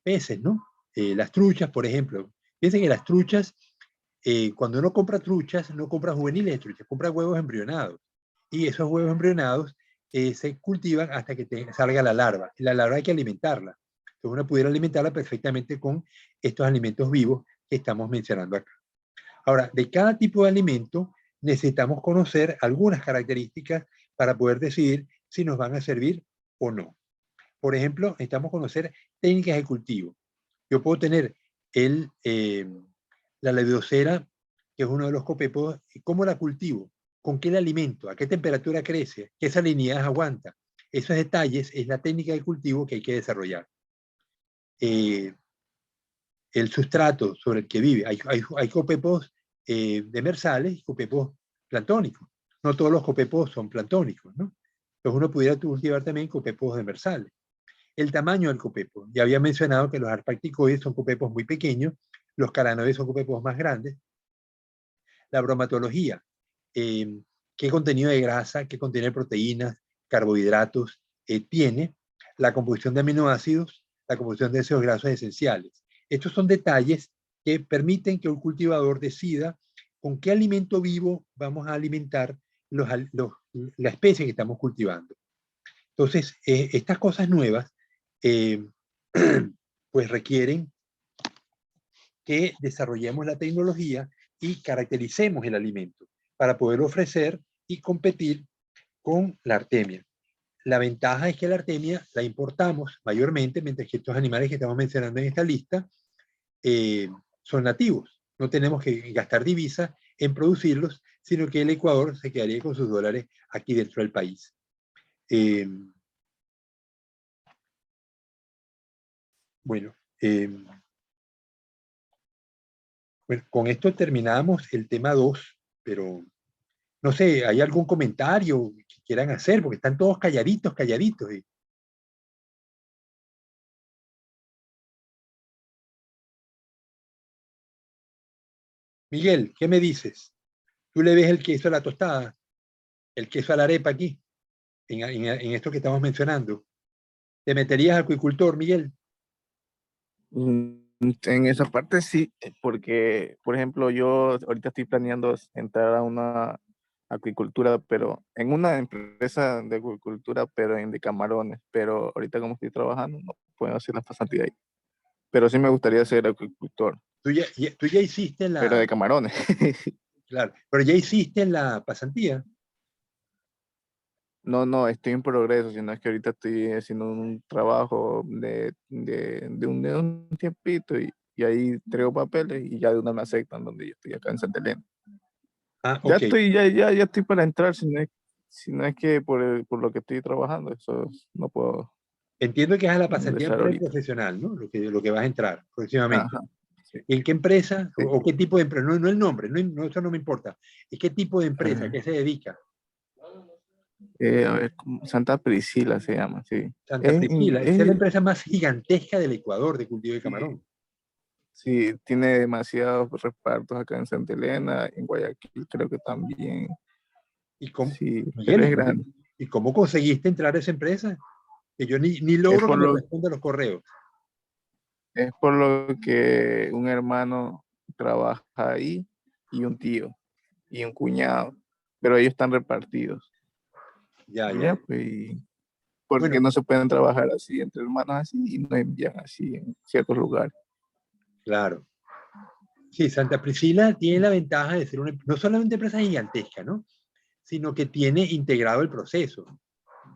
peces, ¿no? Las truchas, por ejemplo. Piensen que las truchas, cuando uno compra truchas, no compra juveniles de truchas, compra huevos embrionados. Y esos huevos embrionados se cultivan hasta que salga la larva. Y la larva hay que alimentarla. Entonces uno pudiera alimentarla perfectamente con estos alimentos vivos que estamos mencionando acá. Ahora, de cada tipo de alimento necesitamos conocer algunas características para poder decidir si nos van a servir o no. Por ejemplo, necesitamos conocer técnicas de cultivo. Yo puedo tener la levedocera, que es uno de los copépodos, ¿cómo la cultivo? ¿Con qué la alimento? ¿A qué temperatura crece? ¿Qué salinidades aguanta? Esos detalles es la técnica de cultivo que hay que desarrollar. El sustrato sobre el que vive. Hay copépodos demersales y copépodos planctónicos. No todos los copépodos son planctónicos, ¿no? Entonces uno pudiera cultivar también copépodos demersales. El tamaño del copepo. Ya había mencionado que los arpacticoides son copepos muy pequeños, los caranoides son copepos más grandes. La bromatología, qué contenido de grasa, qué contenido de proteínas, carbohidratos tiene, la composición de aminoácidos, la composición de ácidos grasos esenciales. Estos son detalles que permiten que un cultivador decida con qué alimento vivo vamos a alimentar la especie que estamos cultivando. Entonces, estas cosas nuevas eh, pues requieren que desarrollemos la tecnología y caractericemos el alimento para poder ofrecer y competir con la artemia. La ventaja es que la artemia la importamos mayormente, mientras que estos animales que estamos mencionando en esta lista son nativos. No tenemos que gastar divisas en producirlos, sino que el Ecuador se quedaría con sus dólares aquí dentro del país. Bueno, con esto terminamos el tema 2, pero no sé, ¿hay algún comentario que quieran hacer? Porque están todos calladitos, calladitos. Miguel, ¿qué me dices? ¿Tú le ves el queso a la tostada? ¿El queso a la arepa aquí? En esto que estamos mencionando. ¿Te meterías acuicultor, Miguel? En esa parte sí, porque, por ejemplo, yo ahorita estoy planeando entrar a una acuicultura, pero en una empresa de acuicultura, pero de camarones. Pero ahorita como estoy trabajando, no puedo hacer la pasantía ahí. Pero sí me gustaría ser acuicultor, Tú ya hiciste pero la... de camarones. Claro, pero ya hiciste la pasantía. No, no, estoy en progreso, sino es que ahorita estoy haciendo un trabajo de un tiempito y ahí traigo papeles y ya de una me aceptan donde yo estoy acá en Santa Elena. Ah, Ya ok. estoy, ya estoy para entrar, si no es que por lo que estoy trabajando, no puedo Entiendo que es a la pasantía ingresar ahorita. preprofesional, ¿no? Lo que vas a entrar próximamente. Ajá, sí, ¿Y en qué empresa sí. o qué tipo de empresa? No, no el nombre, no, eso no me importa. ¿Y qué tipo de empresa? ¿A qué se dedica? A ver, Santa Priscila se llama, sí. Santa Priscila. Esa es la Es, empresa más gigantesca del Ecuador de cultivo de sí, camarón. sí, tiene demasiados repartos acá en Santa Elena, en Guayaquil creo que también. ¿Y cómo, Sí, Miguel, pero es grande. y cómo conseguiste entrar a esa empresa? Que yo ni Es logro que por me lo, responda los correos. es por lo que un hermano trabaja ahí y un tío y un cuñado, pero ellos están repartidos. Ya, Y ya. ya, pues, porque Bueno, no se pueden trabajar así entre hermanos así y no envían así en ciertos lugares. claro. Sí, Santa Priscila tiene la ventaja de ser no solamente empresa gigantesca, ¿no? Sino que tiene integrado el proceso.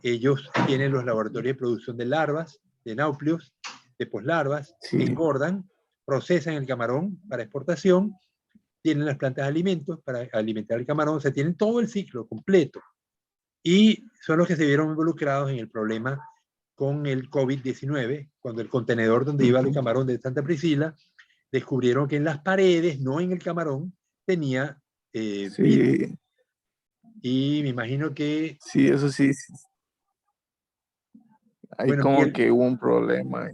Ellos tienen los laboratorios de producción de larvas, de náuplios, de poslarvas, Sí, engordan, procesan el camarón para exportación, tienen las plantas de alimentos para alimentar el camarón, o sea, tienen todo el ciclo completo. Y son los que se vieron involucrados en el problema con el COVID-19, cuando el contenedor donde iba el ujú, camarón de Santa Priscila, descubrieron que en las paredes, no en el camarón, tenía virus. sí, Y me imagino que, sí, eso sí, sí. Ahí bueno, como Miguel, que hubo un problema.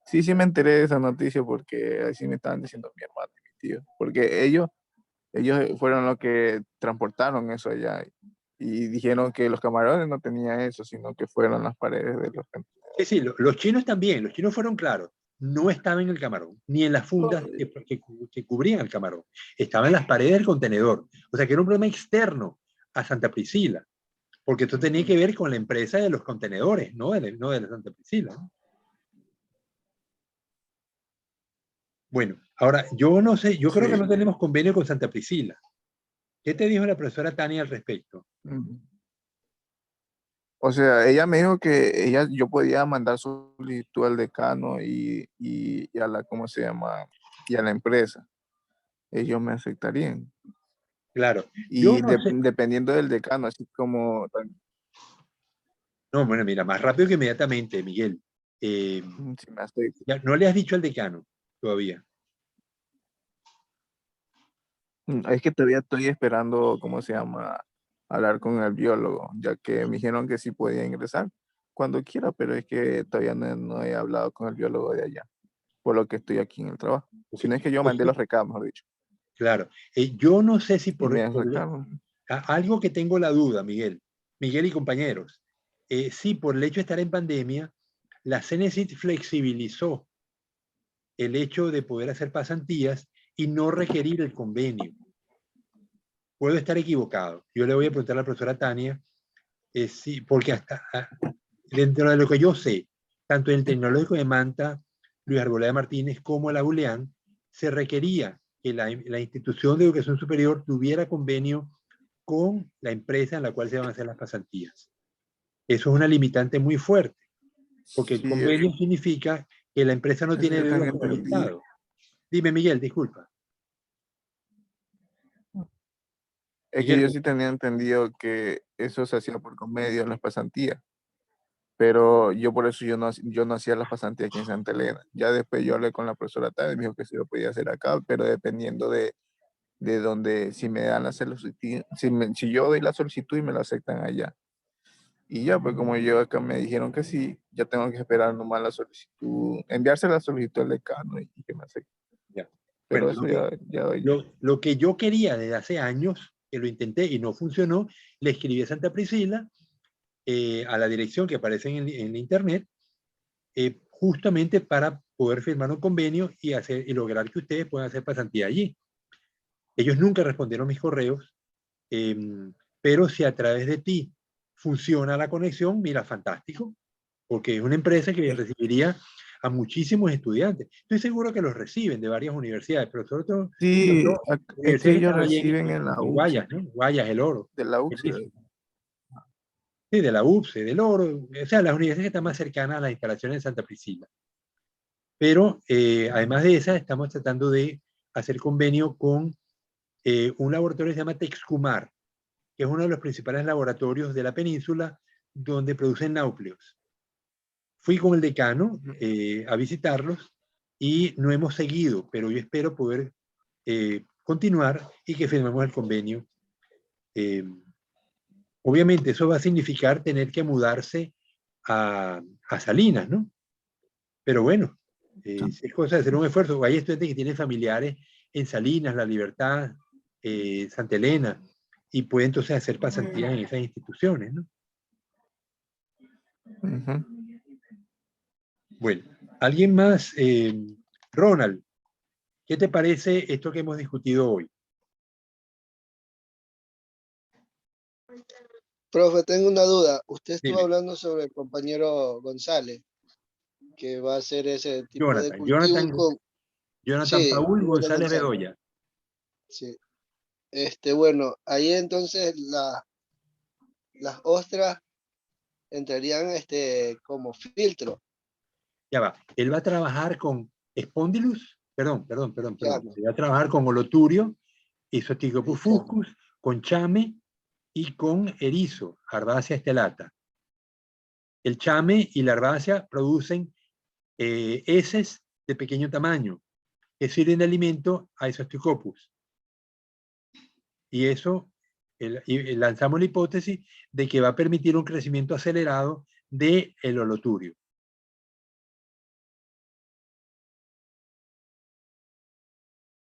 Sí, sí me enteré de esa noticia porque así me estaban diciendo mi hermano y mi tío, porque ellos fueron los que transportaron eso allá y dijeron que los camarones no tenían eso, sino que fueron las paredes de los sí, sí, los chinos también, los chinos fueron claros, no estaba en el camarón, ni en las fundas que cubrían el camarón, estaba en las paredes del contenedor, o sea que era un problema externo a Santa Priscila, porque esto tenía que ver con la empresa de los contenedores, no de la Santa Priscila, ¿no? Bueno, ahora, yo no sé, yo creo que Sí. no tenemos convenio con Santa Priscila. ¿Qué te dijo la profesora Tania al respecto? Ujú. O sea, ella me dijo que yo podía mandar solicitud al decano y a la, ¿cómo se llama? Y a la empresa. Ellos me aceptarían. Claro, yo Y no sé, dependiendo del decano, así como, no, bueno, mira, más rápido que inmediatamente, Miguel. Eh, si me aceptan. ya, no le has dicho al decano todavía. Es que todavía estoy esperando, ¿cómo se llama? Hablar con el biólogo, ya que me dijeron que sí podía ingresar cuando quiera, pero es que todavía no he hablado con el biólogo de allá, por lo que estoy aquí en el trabajo. Ok. Si no es que yo mandé Entonces, los recados, mejor dicho. claro, yo no sé si Y me aceptaron. algo que tengo la duda, Miguel y compañeros, sí, por el hecho de estar en pandemia, la CENESID flexibilizó el hecho de poder hacer pasantías y no requerir el convenio. Puedo estar equivocado. Yo le voy a preguntar a la profesora Tania, sí, porque dentro de lo que yo sé, tanto en el Tecnológico de Manta, Luis Arboleda Martínez, como la ULEAN, se requería que la institución de educación superior tuviera convenio con la empresa en la cual se van a hacer las pasantías. Eso es una limitante muy fuerte, porque el Sí, eso, convenio significa que la empresa no eso tiene yo deudas también con el entendí. Estado. Dime, Miguel, disculpa. Es que yo Miguel, sí tenía entendido que eso se hacía por conmedio en las pasantías, pero yo por eso yo no hacía las pasantías aquí en Santa Elena. Ya después yo hablé con la profesora Tade y me dijo que sí lo podía hacer acá, pero dependiendo de donde, si me dan la solicitud, si yo doy la solicitud y me la aceptan allá. Y ya, pues como yo acá me dijeron que sí, ya tengo que esperar nomás la solicitud, enviarse la solicitud al decano y que me acepten. ya. Bueno, Pero eso ya doy. lo que yo quería desde hace años, que lo intenté y no funcionó, le escribí a Santa Priscila, a la dirección que aparece en internet, justamente para poder firmar un convenio y lograr que ustedes puedan hacer pasantía allí. Ellos nunca respondieron mis correos, eh, pero si a través de ti funciona la conexión, mira, fantástico, porque es una empresa que recibiría a muchísimos estudiantes. Estoy seguro que los reciben de varias universidades, pero sobre todo Sí, es que universidades que ellos están allí reciben en la en UPSI, Guayas, ¿no? Guayas, El Oro. de la UPSI. Eso. Sí, de la UPSE, del Oro, o sea, las universidades que están más cercanas a las instalaciones de Santa Priscila. Pero además de esas, estamos tratando de hacer convenio con un laboratorio que se llama Texcumar, que es uno de los principales laboratorios de la península donde producen náucleos. Fui con el decano a visitarlos y no hemos seguido, pero yo espero poder continuar y que firmemos el convenio. Obviamente eso va a significar tener que mudarse a Salinas, ¿no? Pero bueno, es cosa de hacer un esfuerzo. Hay estudiantes que tienen familiares en Salinas, La Libertad, Santa Elena, y pueden entonces hacer pasantías en esas instituciones, ¿no? Bueno, ¿alguien más? Ronald, ¿qué te parece esto que hemos discutido hoy? Profe, tengo una duda. Usted estuvo Dime. hablando sobre el compañero González, que va a hacer ese tipo de Jonathan, cultivo con... Jonathan Sí, Paul Jonathan González González. Bedoya. Sí. Bueno, ahí entonces las ostras entrarían como filtro. Ya va. Él va a trabajar con Spondylus, perdón. Chame, Él va a trabajar con Holoturio, Isothiocopus chame. fuscus, con chame y con erizo, Herbacea estelata. El chame y la herbácea producen heces de pequeño tamaño que sirven de alimento a esos Isothiocopus. Y eso, lanzamos la hipótesis de que va a permitir un crecimiento acelerado del holoturio.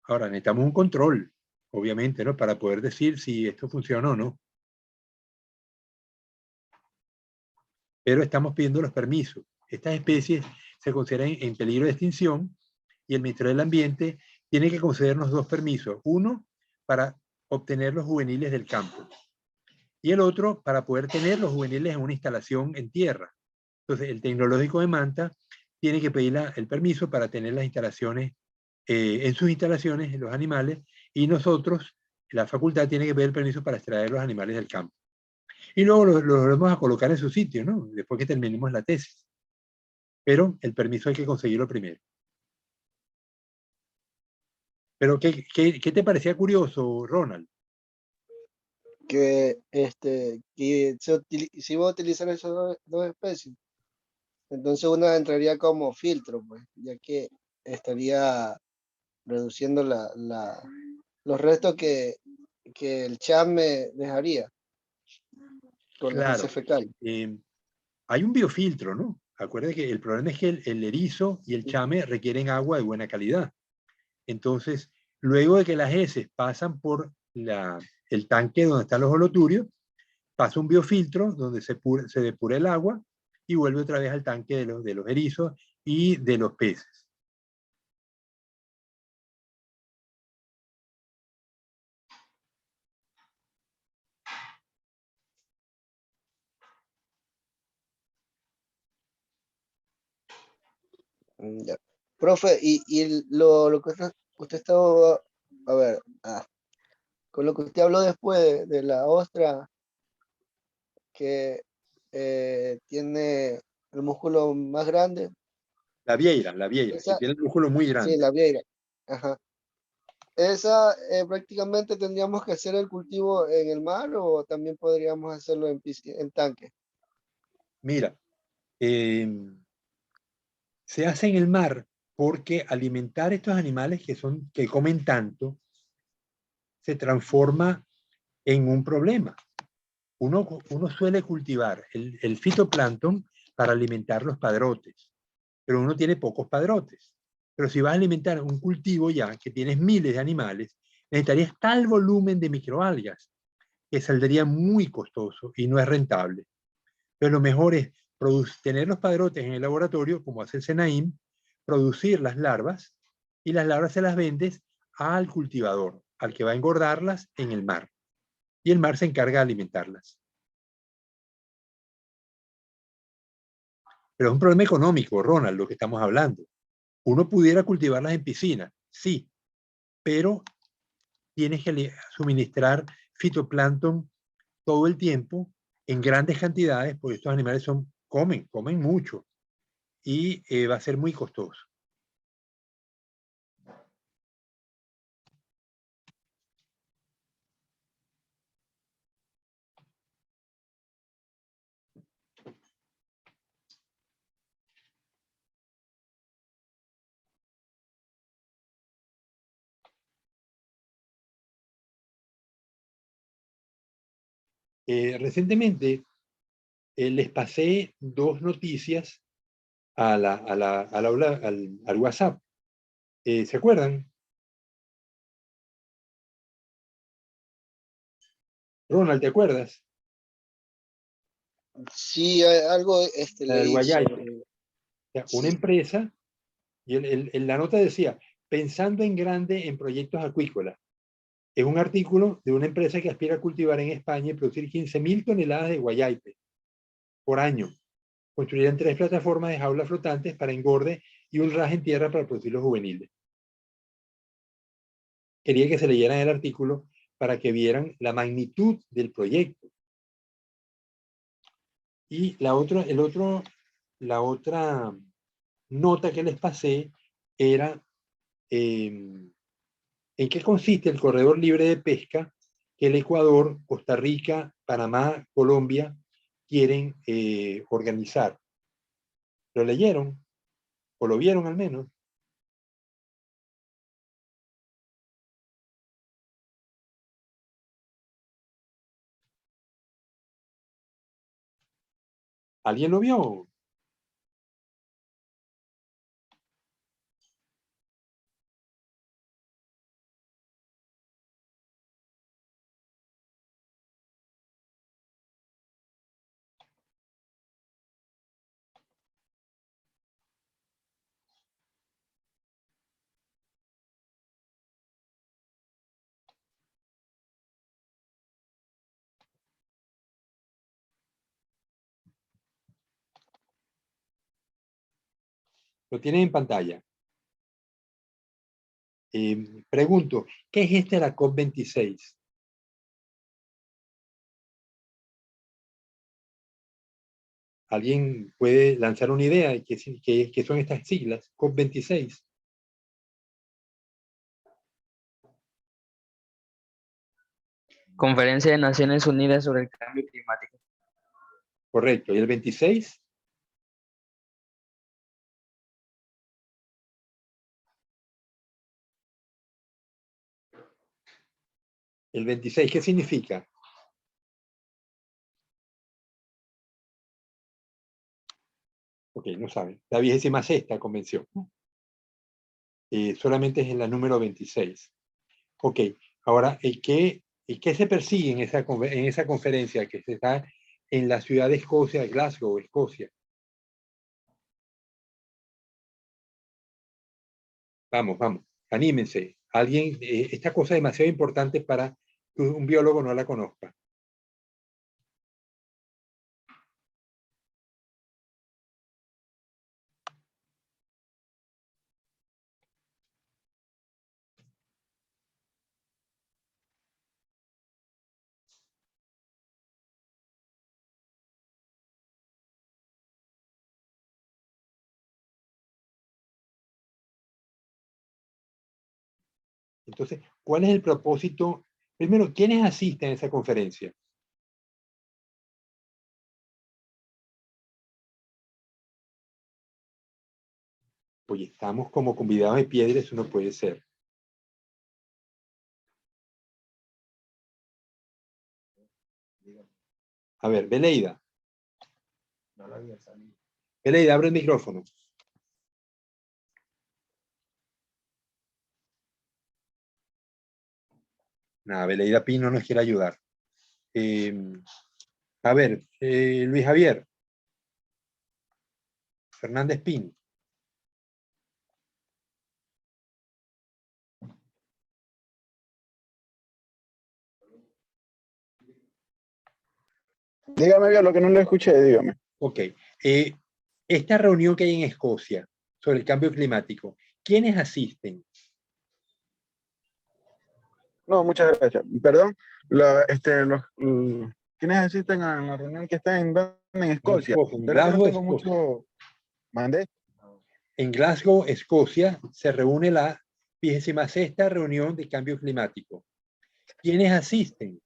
Ahora, necesitamos un control, obviamente, ¿no? Para poder decir si esto funciona o no. Pero estamos pidiendo los permisos. Estas especies se consideran en peligro de extinción y el Ministerio del Ambiente tiene que concedernos dos permisos. Uno, para obtener los juveniles del campo. Y el otro, para poder tener los juveniles en una instalación en tierra. Entonces, el Tecnológico de Manta tiene que pedir el permiso para tener las instalaciones, en sus instalaciones, los animales, y nosotros, la facultad, tiene que pedir el permiso para extraer los animales del campo. Y luego los vamos a colocar en su sitio, ¿no? Después que terminemos la tesis. Pero el permiso hay que conseguirlo primero. Pero, ¿qué te parecía curioso, Ronald? Que, que se iba a utilizar esas dos especies. Entonces una entraría como filtro, pues, ya que estaría reduciendo los restos que el chame dejaría con las Claro. heces fecales. Hay un biofiltro, ¿no? Acuérdense que el problema es que el erizo y el chame requieren agua de buena calidad. Entonces, luego de que las heces pasan por el tanque donde están los holoturios, pasa un biofiltro donde se depura el agua y vuelve otra vez al tanque de los erizos y de los peces. Ya. Profe, y lo que usted estaba, a ver, con lo que usted habló después de la ostra que tiene el músculo más grande. La vieira, que Esa, tiene el músculo muy sí, grande. la vieira. Ajá. Esa prácticamente tendríamos que hacer el cultivo en el mar o también podríamos hacerlo en tanque. Mira, se hace en el mar porque alimentar estos animales que comen tanto se transforma en un problema. Uno suele cultivar el fitoplancton para alimentar los padrotes, pero uno tiene pocos padrotes. Pero si vas a alimentar un cultivo ya que tienes miles de animales, necesitarías tal volumen de microalgas que saldría muy costoso y no es rentable. Pero lo mejor es tener los padrotes en el laboratorio, como hace el SENAIM, producir las larvas y las larvas se las vendes al cultivador, al que va a engordarlas en el mar. Y el mar se encarga de alimentarlas. Pero es un problema económico, Ronald, lo que estamos hablando. Uno pudiera cultivarlas en piscina, sí, pero tienes que suministrar fitoplancton todo el tiempo en grandes cantidades, porque estos animales comen mucho y va a ser muy costoso. Recientemente les pasé dos noticias al WhatsApp. ¿Se acuerdan? Ronald, ¿te acuerdas? Sí, algo La del leí Guayaipe. sobre. O sea, una Sí. empresa, y la nota decía, pensando en grande en proyectos acuícolas. Es un artículo de una empresa que aspira a cultivar en España y producir 15.000 toneladas de guayaipe por año. Construirán 3 plataformas de jaulas flotantes para engorde y un raje en tierra para producir los juveniles. Quería que se leyeran el artículo para que vieran la magnitud del proyecto. Y la otra nota que les pasé era en qué consiste el corredor libre de pesca que el Ecuador, Costa Rica, Panamá, Colombia quieren organizar. ¿Lo leyeron? ¿O lo vieron al menos? ¿Alguien lo vio? Lo tienen en pantalla. Pregunto, ¿qué es la COP26? ¿Alguien puede lanzar una idea de qué son estas siglas? COP26. Conferencia de Naciones Unidas sobre el Cambio Climático. Correcto. ¿Y el 26? ¿El 26 qué significa? Ok, no saben. La 26ª convención. Solamente es en la número 26. Ok, ahora, ¿qué se persigue en esa conferencia que se está en la ciudad de Escocia, Glasgow, Escocia? Vamos, vamos, anímense. Alguien, esta cosa es demasiado importante para que un biólogo no la conozca. Entonces, ¿cuál es el propósito? Primero, ¿quiénes asisten a esa conferencia? Pues estamos como convidados de piedra, eso no puede ser. A ver, Beleida. Beleida, abre el micrófono. Nada, Beleida Pino nos quiere ayudar. A ver, Luis Javier. Fernández Pino. Dígame bien lo que no lo escuché, dígame. Ok. esta reunión que hay en Escocia sobre el cambio climático, ¿quiénes asisten? No, muchas gracias. Perdón, ¿quiénes asisten a la reunión que está en Escocia? En Pero es que no Glasgow, tengo Escocia. mucho... ¿Mandé? En Glasgow, Escocia, se reúne la 26ª reunión de cambio climático. ¿Quiénes asisten?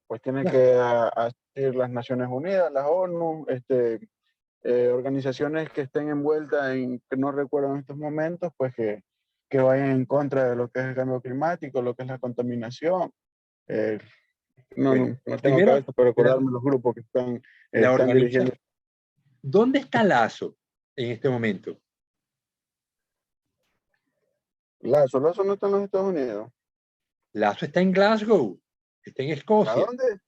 Pues tienen que asistir las Naciones Unidas, las ONU, organizaciones que estén envueltas en, que no recuerdo en estos momentos, pues que vayan en contra de lo que es el cambio climático, lo que es la contaminación. Bueno, No tengo primero, cabeza para recordarme los grupos que están dirigiendo. ¿Dónde está Lazo en este momento? Lazo no está en los Estados Unidos. Lazo está en Glasgow, está en ¿A Escocia. dónde?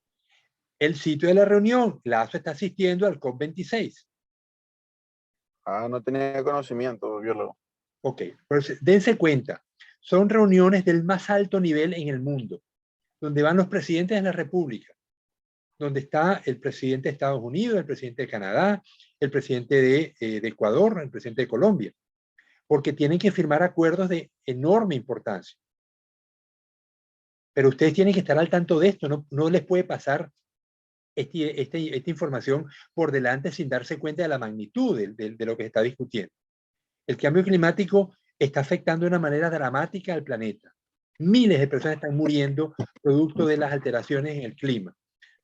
El sitio de la reunión, Lazo está asistiendo al COP26. No tenía conocimiento, biólogo. Ok, pues dense cuenta, son reuniones del más alto nivel en el mundo, donde van los presidentes de la República, donde está el presidente de Estados Unidos, el presidente de Canadá, el presidente de Ecuador, el presidente de Colombia, porque tienen que firmar acuerdos de enorme importancia. Pero ustedes tienen que estar al tanto de esto, no les puede pasar esta información por delante sin darse cuenta de la magnitud de lo que se está discutiendo. El cambio climático está afectando de una manera dramática al planeta. Miles de personas están muriendo producto de las alteraciones en el clima.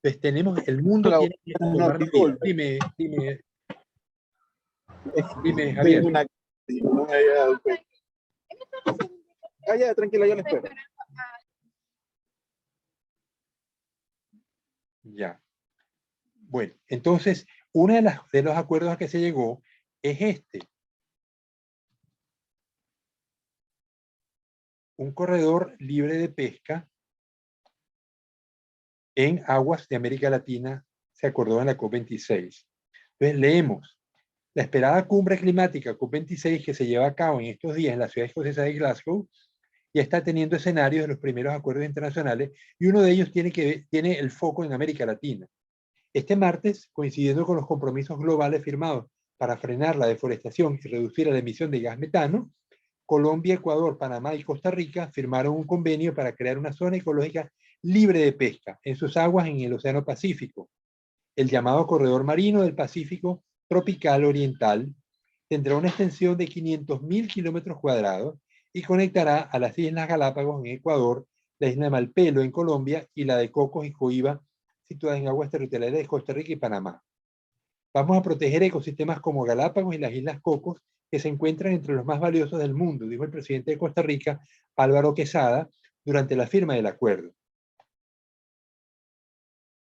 Entonces el mundo tiene que tomar medidas. Dime, Javier. Ya, tranquila, yo le espero. Ya. Bueno, entonces, uno de los acuerdos a que se llegó es un corredor libre de pesca en aguas de América Latina, se acordó en la COP26. Entonces, leemos, la esperada cumbre climática COP26 que se lleva a cabo en estos días en la ciudad escocesa de Glasgow ya está teniendo escenarios de los primeros acuerdos internacionales y uno de ellos tiene el foco en América Latina. Este martes, coincidiendo con los compromisos globales firmados para frenar la deforestación y reducir la emisión de gas metano, Colombia, Ecuador, Panamá y Costa Rica firmaron un convenio para crear una zona ecológica libre de pesca en sus aguas en el Océano Pacífico. El llamado Corredor Marino del Pacífico Tropical Oriental tendrá una extensión de 500.000 kilómetros cuadrados y conectará a las Islas Galápagos en Ecuador, la isla de Malpelo en Colombia y la de Cocos y Coiba, situadas en aguas territoriales de Costa Rica y Panamá. Vamos a proteger ecosistemas como Galápagos y las Islas Cocos, que se encuentran entre los más valiosos del mundo, dijo el presidente de Costa Rica, Álvaro Quesada, durante la firma del acuerdo.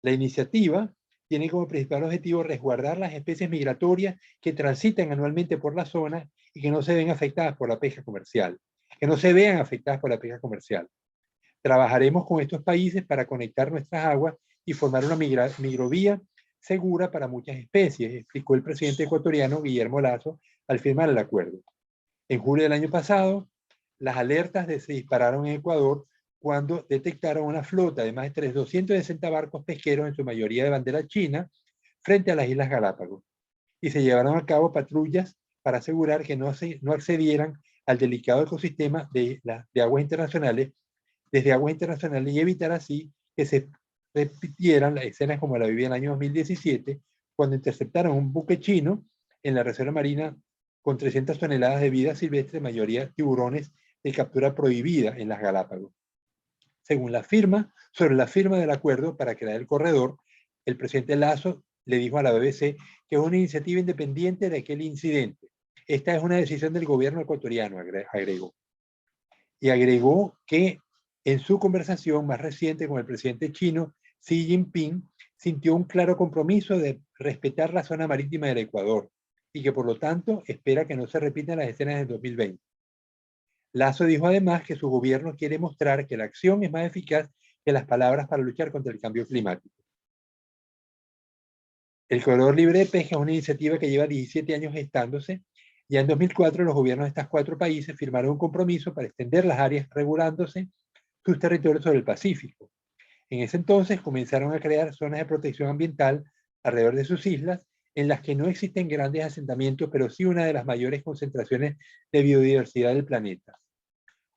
La iniciativa tiene como principal objetivo resguardar las especies migratorias que transitan anualmente por la zona y que no se ven afectadas por la pesca comercial, que no se vean afectadas por la pesca comercial. Trabajaremos con estos países para conectar nuestras aguas y formar una migrovía segura para muchas especies, explicó el presidente ecuatoriano Guillermo Lasso al firmar el acuerdo. En julio del año pasado, las alertas se dispararon en Ecuador cuando detectaron una flota de más de 260 barcos pesqueros, en su mayoría de bandera china, frente a las Islas Galápagos. Y se llevaron a cabo patrullas para asegurar que no accedieran al delicado ecosistema de aguas internacionales, desde aguas internacionales, y evitar así que se repitieran las escenas como la vivía en el año 2017, cuando interceptaron un buque chino en la reserva marina con 300 toneladas de vida silvestre, mayoría tiburones de captura prohibida en las Galápagos. Según sobre la firma del acuerdo para crear el corredor, el presidente Lasso le dijo a la BBC que es una iniciativa independiente de aquel incidente. Esta es una decisión del gobierno ecuatoriano, agregó. Y agregó que en su conversación más reciente con el presidente chino, Xi Jinping, sintió un claro compromiso de respetar la zona marítima del Ecuador y que por lo tanto espera que no se repitan las escenas del 2020. Lasso dijo además que su gobierno quiere mostrar que la acción es más eficaz que las palabras para luchar contra el cambio climático. El Corredor Libre de Pesca es una iniciativa que lleva 17 años gestándose. Ya en 2004 los gobiernos de estos 4 países firmaron un compromiso para extender las áreas regulándose sus territorios sobre el Pacífico. En ese entonces comenzaron a crear zonas de protección ambiental alrededor de sus islas en las que no existen grandes asentamientos, pero sí una de las mayores concentraciones de biodiversidad del planeta.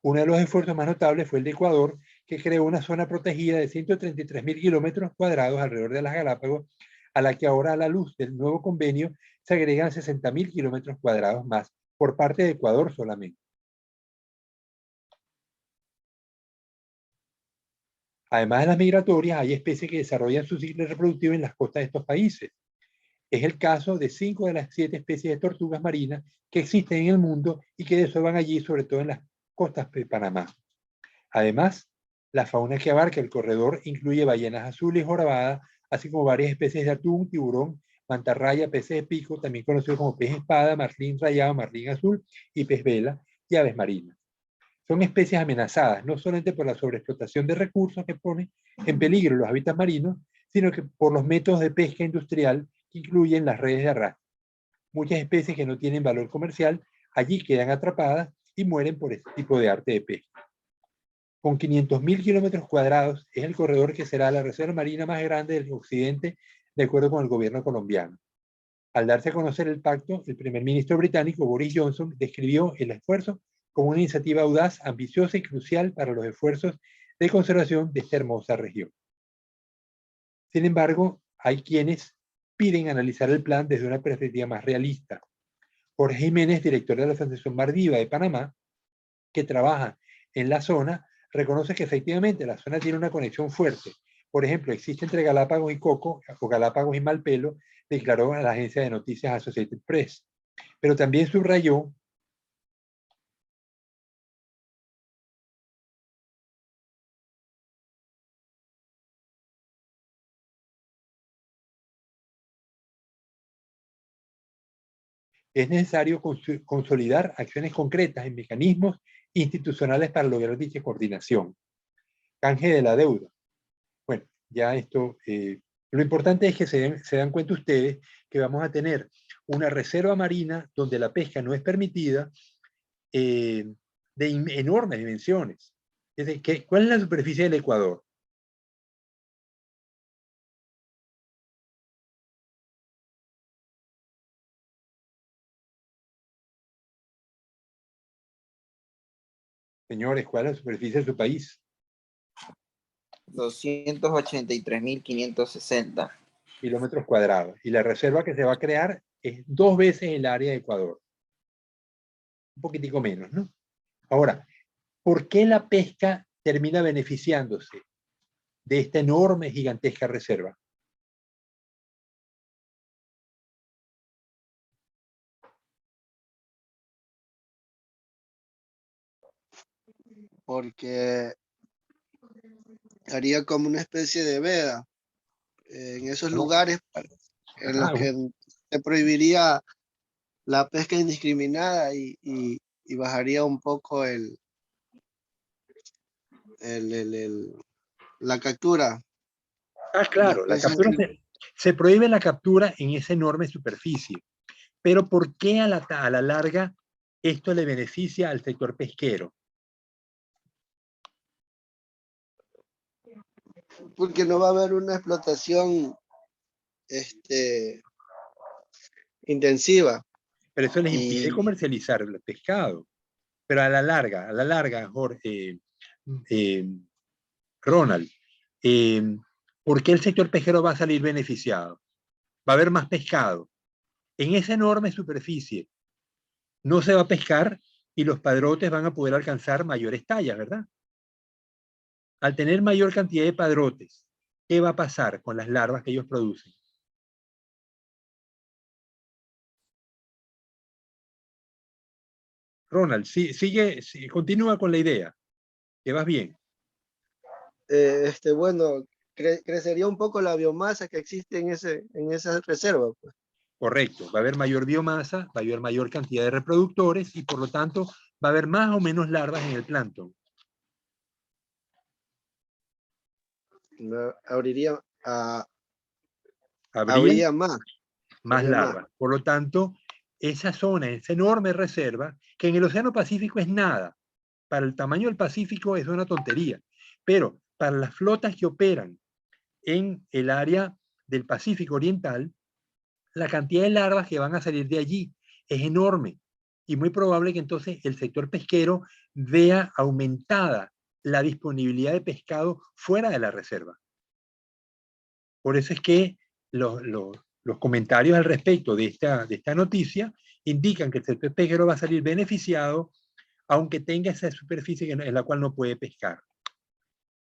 Uno de los esfuerzos más notables fue el de Ecuador, que creó una zona protegida de 133.000 kilómetros cuadrados alrededor de las Galápagos, a la que ahora, a la luz del nuevo convenio, se agregan 60.000 kilómetros cuadrados más por parte de Ecuador solamente. Además de las migratorias, hay especies que desarrollan su ciclo reproductivo en las costas de estos países. Es el caso de 5 de las 7 especies de tortugas marinas que existen en el mundo y que desovan allí, sobre todo en las costas de Panamá. Además, la fauna que abarca el corredor incluye ballenas azules jorobadas, así como varias especies de atún, tiburón, mantarraya, peces de pico, también conocidos como pez espada, marlín rayado, marlín azul y pez vela, y aves marinas. Son especies amenazadas, no solamente por la sobreexplotación de recursos que pone en peligro los hábitats marinos, sino que por los métodos de pesca industrial que incluyen las redes de arrastre. Muchas especies que no tienen valor comercial allí quedan atrapadas y mueren por este tipo de arte de pesca. Con 500.000 kilómetros cuadrados, es el corredor que será la reserva marina más grande del occidente, de acuerdo con el gobierno colombiano. Al darse a conocer el pacto, el primer ministro británico Boris Johnson describió el esfuerzo como una iniciativa audaz, ambiciosa y crucial para los esfuerzos de conservación de esta hermosa región. Sin embargo, hay quienes piden analizar el plan desde una perspectiva más realista. Jorge Jiménez, director de la Fundación Mar Viva de Panamá, que trabaja en la zona, reconoce que efectivamente la zona tiene una conexión fuerte. Por ejemplo, existe entre Galápagos y Coco, o Galápagos y Malpelo, declaró a la agencia de noticias Associated Press. Pero también subrayó es necesario consolidar acciones concretas en mecanismos institucionales para lograr dicha coordinación. Canje de la deuda. Bueno, ya esto, lo importante es que se dan cuenta ustedes que vamos a tener una reserva marina donde la pesca no es permitida, de enormes dimensiones. Es decir, ¿cuál es la superficie del Ecuador? Señores, ¿cuál es la superficie de su país? 283.560 kilómetros cuadrados. Y la reserva que se va a crear es 2 veces el área de Ecuador. Un poquitico menos, ¿no? Ahora, ¿por qué la pesca termina beneficiándose de esta enorme, gigantesca reserva? Porque haría como una especie de veda en esos lugares en los que se prohibiría la pesca indiscriminada y bajaría un poco la captura. Claro, la captura se prohíbe la captura en esa enorme superficie. Pero ¿por qué a la larga esto le beneficia al sector pesquero? Porque no va a haber una explotación intensiva. Pero eso les impide comercializar el pescado. Pero a la larga, Jorge, Ronald, ¿por qué el sector pesquero va a salir beneficiado? Va a haber más pescado. En esa enorme superficie no se va a pescar y los padrotes van a poder alcanzar mayores tallas, ¿verdad? Al tener mayor cantidad de padrotes, ¿qué va a pasar con las larvas que ellos producen? Ronald, continúa con la idea, que vas bien. Bueno, crecería un poco la biomasa que existe en esa reserva. Pues. Correcto, va a haber mayor biomasa, va a haber mayor cantidad de reproductores y por lo tanto va a haber más o menos larvas en el plancton. Habría más. Más larvas. Por lo tanto, esa zona, esa enorme reserva, que en el Océano Pacífico es nada, para el tamaño del Pacífico es una tontería, pero para las flotas que operan en el área del Pacífico Oriental, la cantidad de larvas que van a salir de allí es enorme y muy probable que entonces el sector pesquero vea aumentada la disponibilidad de pescado fuera de la reserva. Por eso es que los comentarios al respecto de esta noticia indican que el sector pesquero va a salir beneficiado, aunque tenga esa superficie en la cual no puede pescar.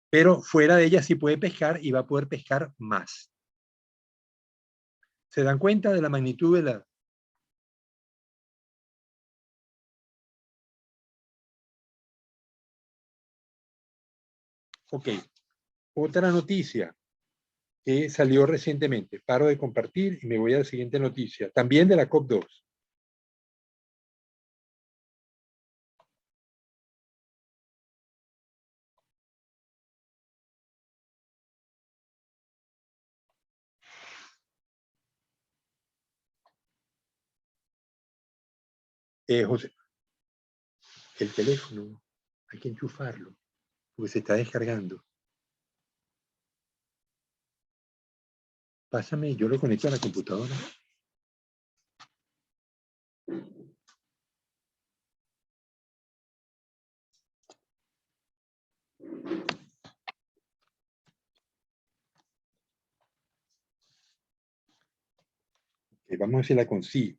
Pero fuera de ella sí puede pescar y va a poder pescar más. ¿Se dan cuenta de la magnitud de la... Ok, otra noticia que salió recientemente. Paro de compartir y me voy a la siguiente noticia, también de la COP2. José, el teléfono hay que enchufarlo porque se está descargando. Pásame, yo lo conecto a la computadora. Vamos a ver si la consigo.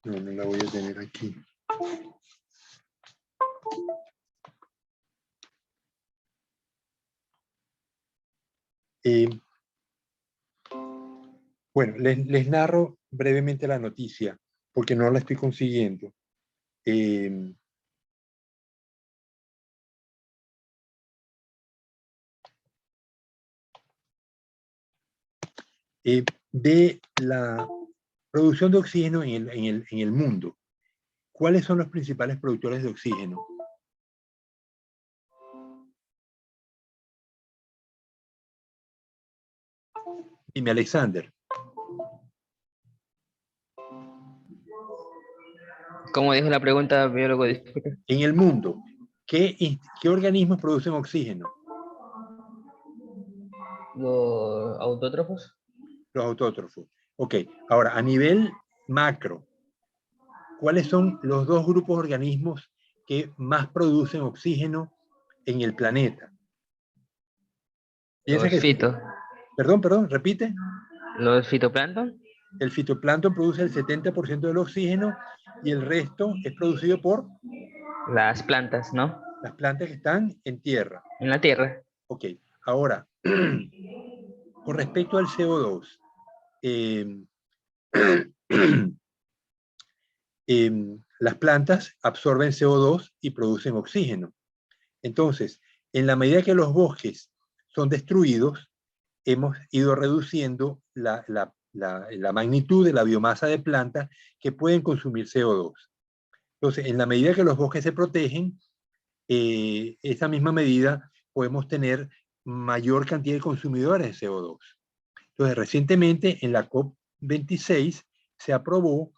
No, no la voy a tener aquí. Bueno, les narro brevemente la noticia, porque no la estoy consiguiendo. De la producción de oxígeno en el mundo. ¿Cuáles son los principales productores de oxígeno? Dime, Alexander. ¿Cómo dijo la pregunta, biólogo? Disculpe. En el mundo, ¿qué organismos producen oxígeno? ¿Los autótrofos? Los autótrofos. Ok, ahora a nivel macro, ¿cuáles son los dos grupos de organismos que más producen oxígeno en el planeta? Piensa Los que... fito. Perdón, repite. ¿Los fitoplancton? El fitoplancton produce el 70% del oxígeno y el resto es producido por Las plantas, ¿no? las plantas que están en tierra. En la tierra. Ok, ahora, con respecto al CO2, eh, las plantas absorben CO2 y producen oxígeno. Entonces, en la medida que los bosques son destruidos, hemos ido reduciendo la magnitud de la biomasa de plantas que pueden consumir CO2. Entonces, en la medida que los bosques se protegen, esa misma medida podemos tener mayor cantidad de consumidores de CO2. Entonces, recientemente en la COP26 se aprobó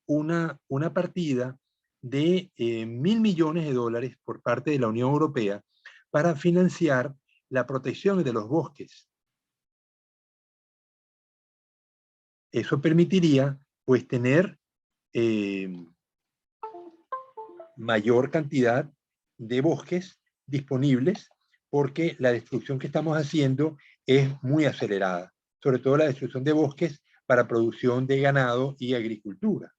una partida de $1.000 millones por parte de la Unión Europea para financiar la protección de los bosques. Eso permitiría, pues, tener mayor cantidad de bosques disponibles porque la destrucción que estamos haciendo es muy acelerada, sobre todo la destrucción de bosques para producción de ganado y agricultura.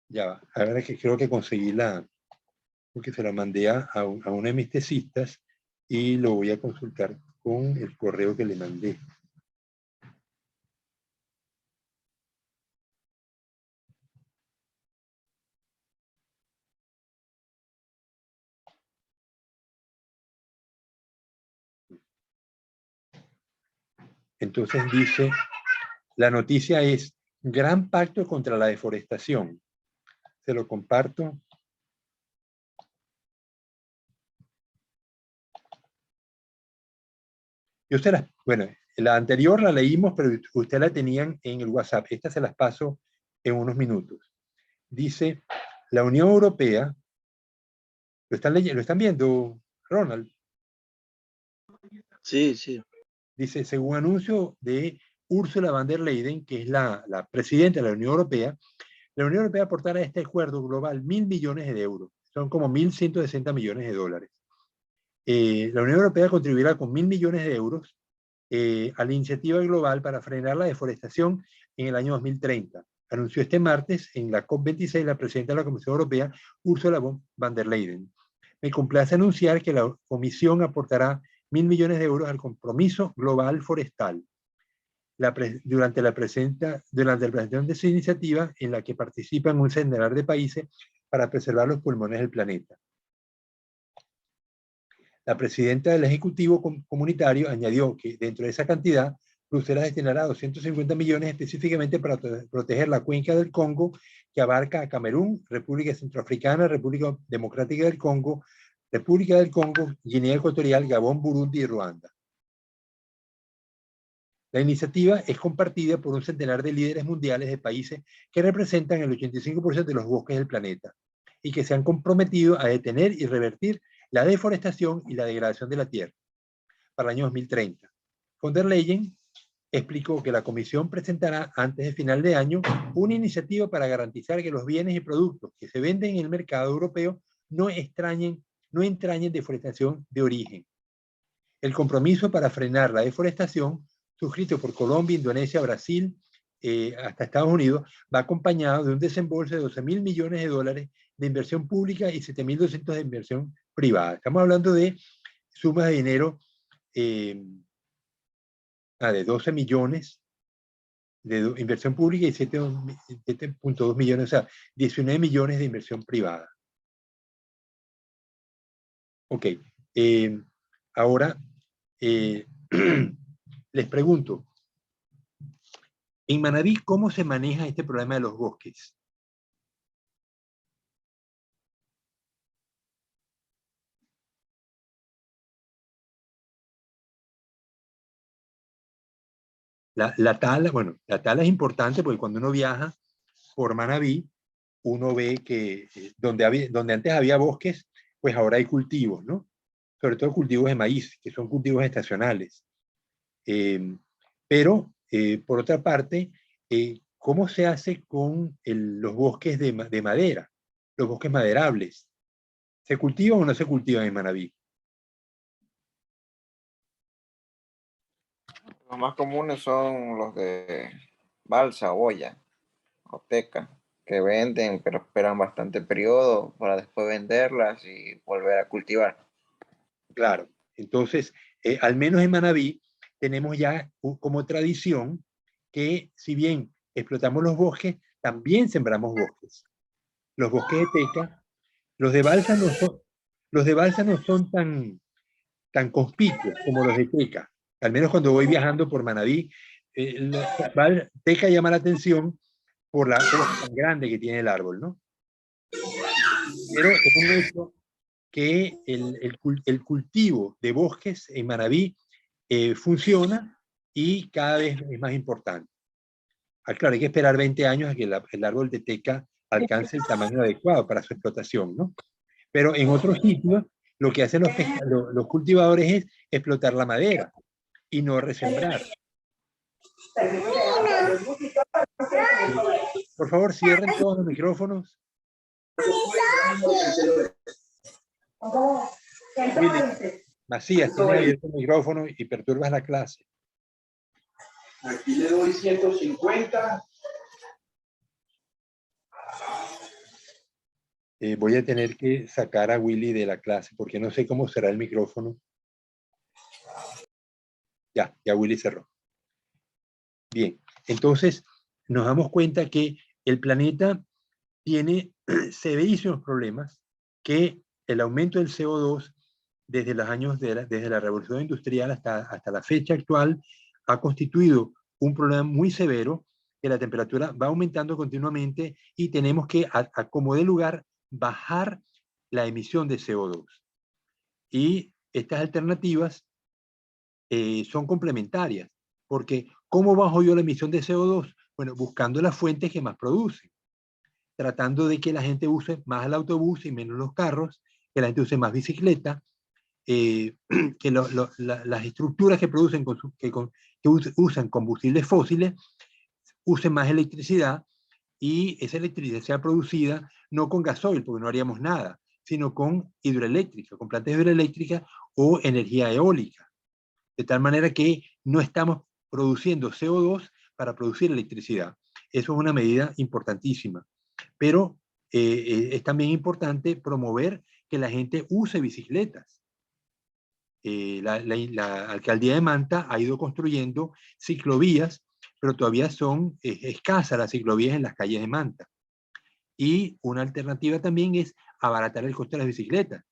Ya va, ahora que creo que conseguí porque se la mandé a una de mis tesistas y lo voy a consultar con el correo que le mandé. Entonces dice, la noticia es Gran Pacto contra la Deforestación. Se lo comparto. Bueno, la anterior la leímos, pero usted la tenían en el WhatsApp. Esta se las paso en unos minutos. Dice, la Unión Europea, ¿lo están leyendo? ¿Lo están viendo, Ronald? Sí, sí. Dice, según anuncio de Ursula von der Leyen, que es la presidenta de la Unión Europea aportará a este acuerdo global 1.000 millones de euros. Son como 1.160 millones de dólares. La Unión Europea contribuirá con 1.000 millones de euros a la iniciativa global para frenar la deforestación en el año 2030. Anunció este martes en la COP26 la presidenta de la Comisión Europea, Ursula von der Leyen. Me complace anunciar que la Comisión aportará 1.000 millones de euros al compromiso global forestal durante la presentación de esa iniciativa en la que participan un centenar de países para preservar los pulmones del planeta. La presidenta del Ejecutivo Comunitario añadió que dentro de esa cantidad, Bruselas destinará 250 millones específicamente para proteger la cuenca del Congo, que abarca a Camerún, República Centroafricana, República Democrática del Congo, Guinea Ecuatorial, Gabón, Burundi y Ruanda. La iniciativa es compartida por un centenar de líderes mundiales de países que representan el 85% de los bosques del planeta y que se han comprometido a detener y revertir la deforestación y la degradación de la tierra para el año 2030. Von der Leyen explicó que la Comisión presentará antes de final de año una iniciativa para garantizar que los bienes y productos que se venden en el mercado europeo no entrañen deforestación de origen. El compromiso para frenar la deforestación, suscrito por Colombia, Indonesia, Brasil, hasta Estados Unidos, va acompañado de un desembolso de 12.000 millones de dólares de inversión pública y 7.200 de inversión privada. Estamos hablando de sumas de dinero de 12 millones de inversión pública y 7.2 millones, o sea, 19 millones de inversión privada. Ok. Ahora, les pregunto, en Manabí, ¿cómo se maneja este problema de los bosques? La tala, bueno, la tala es importante porque cuando uno viaja por Manabí, uno ve que donde antes había bosques, pues ahora hay cultivos, ¿no? Sobre todo cultivos de maíz, que son cultivos estacionales. Pero, por otra parte, ¿cómo se hace con los bosques de madera, los bosques maderables? ¿Se cultivan o no se cultivan en Manabí? Los más comunes son los de balsa, boya o teca, que venden, pero esperan bastante periodo para después venderlas y volver a cultivar. Claro. Entonces, al menos en Manabí, tenemos ya como tradición que, si bien explotamos los bosques, también sembramos bosques. Los bosques de teca, los de balsa no son tan conspicuos como los de teca. Al menos cuando voy viajando por Manabí, teca llama la atención por la hoja tan grande que tiene el árbol, ¿no? Pero es un hecho que el cultivo de bosques en Manabí funciona y cada vez es más importante. Claro, hay que esperar 20 años a que el árbol de teca alcance el tamaño adecuado para su explotación, ¿no? Pero en otros sitios, lo que hacen los cultivadores es explotar la madera y no resembrar. Por favor, cierren todos los micrófonos. Willy, Macías, tienes abierto el micrófono y perturbas la clase. Aquí le doy 150. Voy a tener que sacar a Willy de la clase porque no sé cómo será el micrófono. Ya Willy cerró. Bien, entonces nos damos cuenta que el planeta tiene severísimos problemas, que el aumento del CO2 desde los años desde la revolución industrial hasta la fecha actual ha constituido un problema muy severo, que la temperatura va aumentando continuamente y tenemos que, a como de lugar, bajar la emisión de CO2. Y estas alternativas son complementarias, porque ¿cómo bajo yo la emisión de CO2? Bueno, buscando las fuentes que más producen, tratando de que la gente use más el autobús y menos los carros, que la gente use más bicicleta, que las estructuras que producen, que usan combustibles fósiles, usen más electricidad, y esa electricidad sea producida no con gasoil, porque no haríamos nada, sino con hidroeléctrica, con plantas hidroeléctricas o energía eólica. De tal manera que no estamos produciendo CO2 para producir electricidad. Eso es una medida importantísima. Pero es también importante promover que la gente use bicicletas. La alcaldía de Manta ha ido construyendo ciclovías, pero todavía son escasas las ciclovías en las calles de Manta. Y una alternativa también es abaratar el costo de las bicicletas,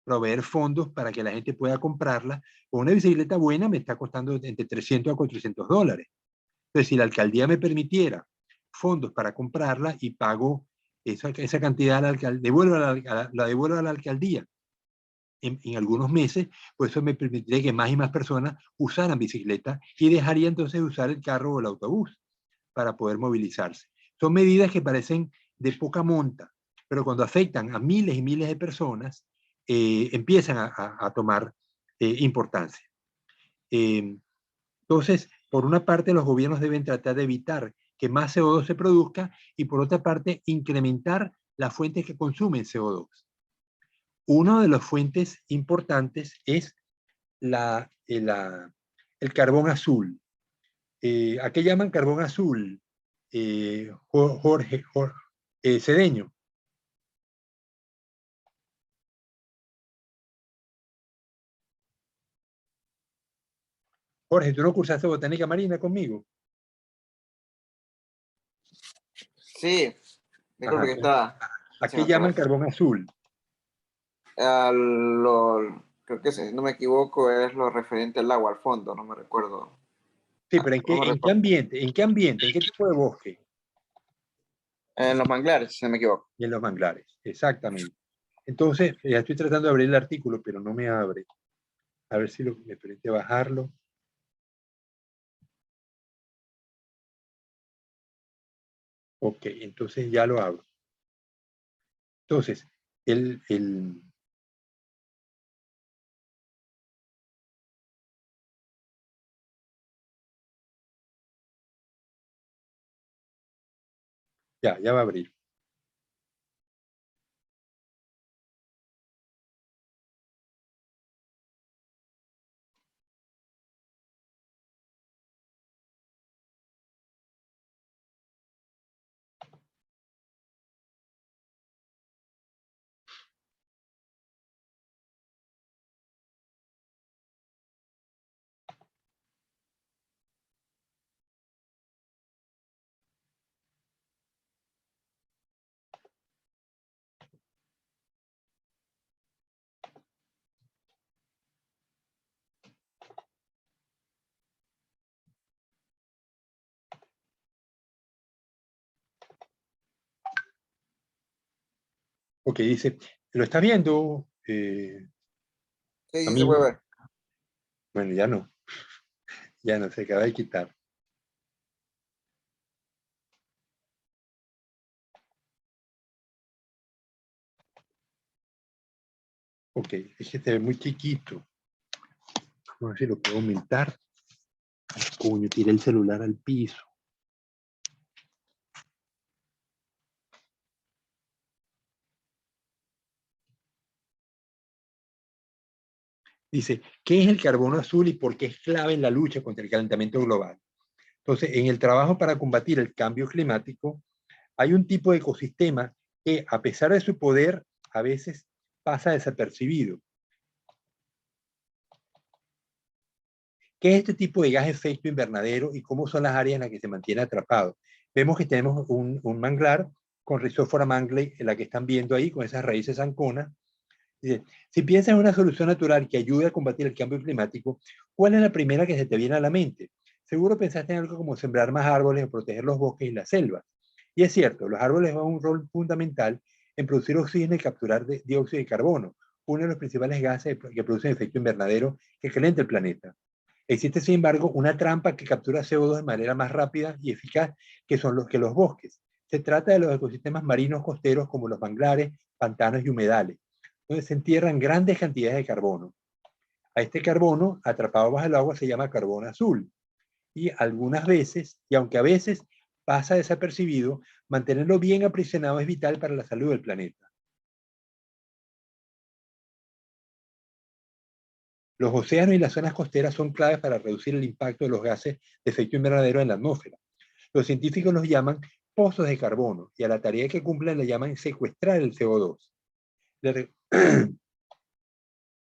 proveer fondos para que la gente pueda comprarla. Una bicicleta buena me está costando entre 300 a 400 dólares. Entonces, si la alcaldía me permitiera fondos para comprarla y pago esa cantidad a la alcaldía, la devuelvo a la alcaldía en algunos meses, pues eso me permitiría que más y más personas usaran bicicleta y dejaría entonces de usar el carro o el autobús para poder movilizarse. Son medidas que parecen de poca monta, pero cuando afectan a miles y miles de personas, empiezan a tomar importancia. Entonces, por una parte, los gobiernos deben tratar de evitar que más CO2 se produzca y por otra parte, incrementar las fuentes que consumen CO2. Una de las fuentes importantes es el carbón azul. ¿A qué llaman carbón azul? Jorge Cedeño. Jorge, ¿tú no cursaste botánica marina conmigo? Sí, disculpe que estaba. ¿A se qué me llaman fue. carbón azul? Creo que si no me equivoco es lo referente al agua, al fondo, no me recuerdo. Sí, pero No me ¿en qué recuerdo. ambiente? ¿En qué ambiente? ¿En qué tipo de bosque? En los manglares, si no me equivoco. Y en los manglares, exactamente. Entonces, ya estoy tratando de abrir el artículo, pero no me abre. A ver si me permite bajarlo. Ok, entonces ya lo abro. Entonces, ya va a abrir. Ok, dice, ¿lo está viendo? Sí, sí, se Amigo. puede ver. Bueno, ya no. Ya no, se acaba de quitar. Ok, es que se ve muy chiquito. Vamos a ver si lo puedo aumentar. Coño, tiré el celular al piso. Dice, ¿qué es el carbono azul y por qué es clave en la lucha contra el calentamiento global? Entonces, en el trabajo para combatir el cambio climático, hay un tipo de ecosistema que, a pesar de su poder, a veces pasa desapercibido. ¿Qué es este tipo de gas efecto invernadero y cómo son las áreas en las que se mantiene atrapado? Vemos que tenemos un manglar con Rhizophora mangley, en la que están viendo ahí, con esas raíces zanconas. Dice, si piensas en una solución natural que ayude a combatir el cambio climático, ¿cuál es la primera que se te viene a la mente? Seguro pensaste en algo como sembrar más árboles o proteger los bosques y las selvas. Y es cierto, los árboles juegan un rol fundamental en producir oxígeno y capturar dióxido de carbono, uno de los principales gases que producen efecto invernadero que calienta el planeta. Existe, sin embargo, una trampa que captura CO2 de manera más rápida y eficaz que los bosques. Se trata de los ecosistemas marinos costeros como los manglares, pantanos y humedales, donde se entierran grandes cantidades de carbono. A este carbono, atrapado bajo el agua, se llama carbono azul. Y algunas veces, y aunque a veces pasa desapercibido, mantenerlo bien aprisionado es vital para la salud del planeta. Los océanos y las zonas costeras son claves para reducir el impacto de los gases de efecto invernadero en la atmósfera. Los científicos los llaman pozos de carbono y a la tarea que cumplen le llaman secuestrar el CO2. Entre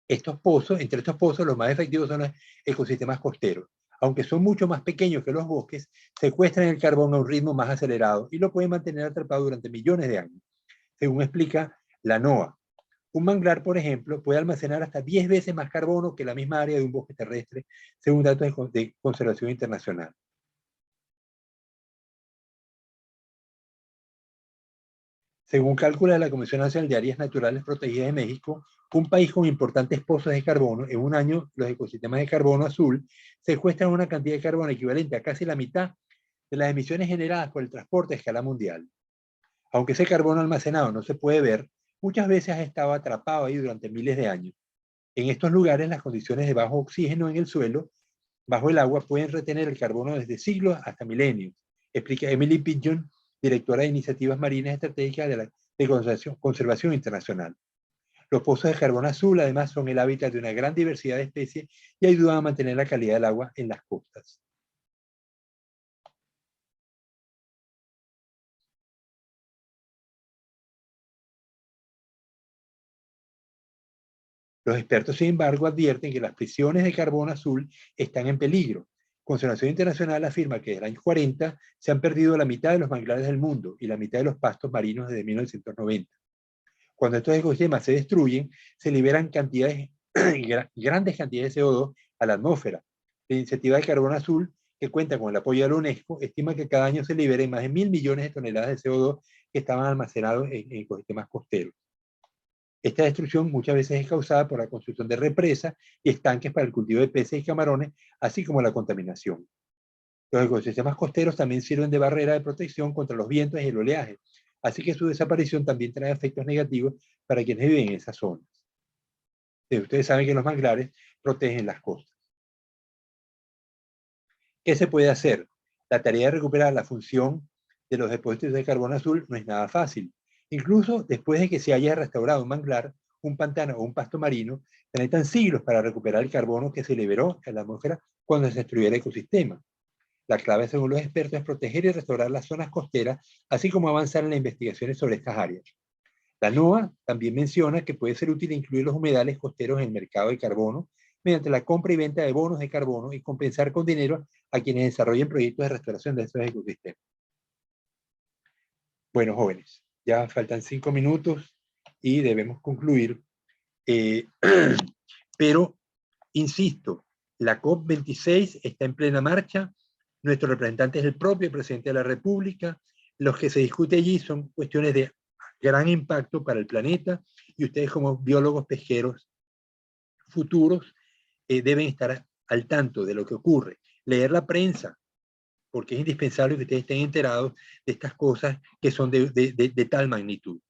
estos pozos, los más efectivos son los ecosistemas costeros. Aunque son mucho más pequeños que los bosques, secuestran el carbón a un ritmo más acelerado y lo pueden mantener atrapado durante millones de años. Según explica la NOAA, un manglar, por ejemplo, puede almacenar hasta 10 veces más carbono que la misma área de un bosque terrestre, según datos de conservación internacional. Según cálculos de la Comisión Nacional de Áreas Naturales Protegidas de México, un país con importantes pozos de carbono, en un año los ecosistemas de carbono azul secuestran una cantidad de carbono equivalente a casi la mitad de las emisiones generadas por el transporte a escala mundial. Aunque ese carbono almacenado no se puede ver, muchas veces ha estado atrapado ahí durante miles de años. En estos lugares, las condiciones de bajo oxígeno en el suelo, bajo el agua, pueden retener el carbono desde siglos hasta milenios, explica Emily Pigeon, directora de Iniciativas Marinas Estratégicas de Conservación Internacional. Los pozos de carbono azul, además, son el hábitat de una gran diversidad de especies y ayudan a mantener la calidad del agua en las costas. Los expertos, sin embargo, advierten que las prisiones de carbono azul están en peligro. Conservación Internacional afirma que desde el año 40 se han perdido la mitad de los manglares del mundo y la mitad de los pastos marinos desde 1990. Cuando estos ecosistemas se destruyen, se liberan grandes cantidades de CO2 a la atmósfera. La iniciativa de carbono azul, que cuenta con el apoyo de la UNESCO, estima que cada año se liberen más de 1.000 millones de toneladas de CO2 que estaban almacenados en ecosistemas costeros. Esta destrucción muchas veces es causada por la construcción de represas y estanques para el cultivo de peces y camarones, así como la contaminación. Los ecosistemas costeros también sirven de barrera de protección contra los vientos y el oleaje, así que su desaparición también trae efectos negativos para quienes viven en esas zonas. Ustedes saben que los manglares protegen las costas. ¿Qué se puede hacer? La tarea de recuperar la función de los depósitos de carbono azul no es nada fácil. Incluso después de que se haya restaurado un manglar, un pantano o un pasto marino, se necesitan siglos para recuperar el carbono que se liberó en la atmósfera cuando se destruyó el ecosistema. La clave, según los expertos, es proteger y restaurar las zonas costeras, así como avanzar en las investigaciones sobre estas áreas. La NOAA también menciona que puede ser útil incluir los humedales costeros en el mercado de carbono mediante la compra y venta de bonos de carbono y compensar con dinero a quienes desarrollen proyectos de restauración de estos ecosistemas. Bueno, jóvenes, ya faltan 5 minutos y debemos concluir. Pero, insisto, la COP26 está en plena marcha. Nuestro representante es el propio presidente de la República. Los que se discute allí son cuestiones de gran impacto para el planeta y ustedes como biólogos pesqueros futuros deben estar al tanto de lo que ocurre. Leer la prensa, porque es indispensable que ustedes estén enterados de estas cosas que son de tal magnitud.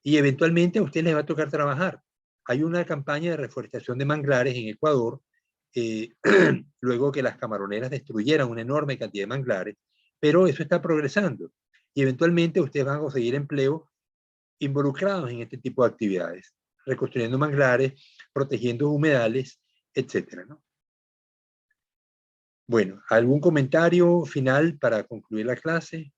Y eventualmente a ustedes les va a tocar trabajar. Hay una campaña de reforestación de manglares en Ecuador, luego que las camaroneras destruyeran una enorme cantidad de manglares, pero eso está progresando. Y eventualmente ustedes van a conseguir empleo involucrados en este tipo de actividades, reconstruyendo manglares, protegiendo humedales, etcétera, ¿no? Bueno, ¿algún comentario final para concluir la clase?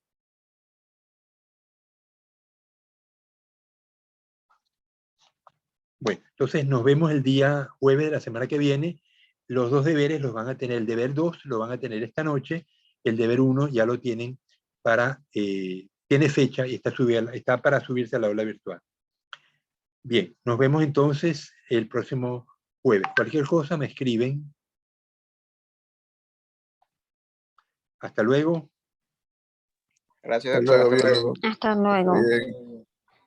Bueno, entonces nos vemos el día jueves de la semana que viene. Los dos deberes los van a tener, el deber 2 lo van a tener esta noche, el deber 1 ya lo tienen para, tiene fecha y está para subirse al aula virtual. Bien, nos vemos entonces el próximo jueves. Cualquier cosa me escriben. Hasta luego. Gracias, Hasta doctor. luego, Hasta luego. biólogo. Hasta luego. Bien.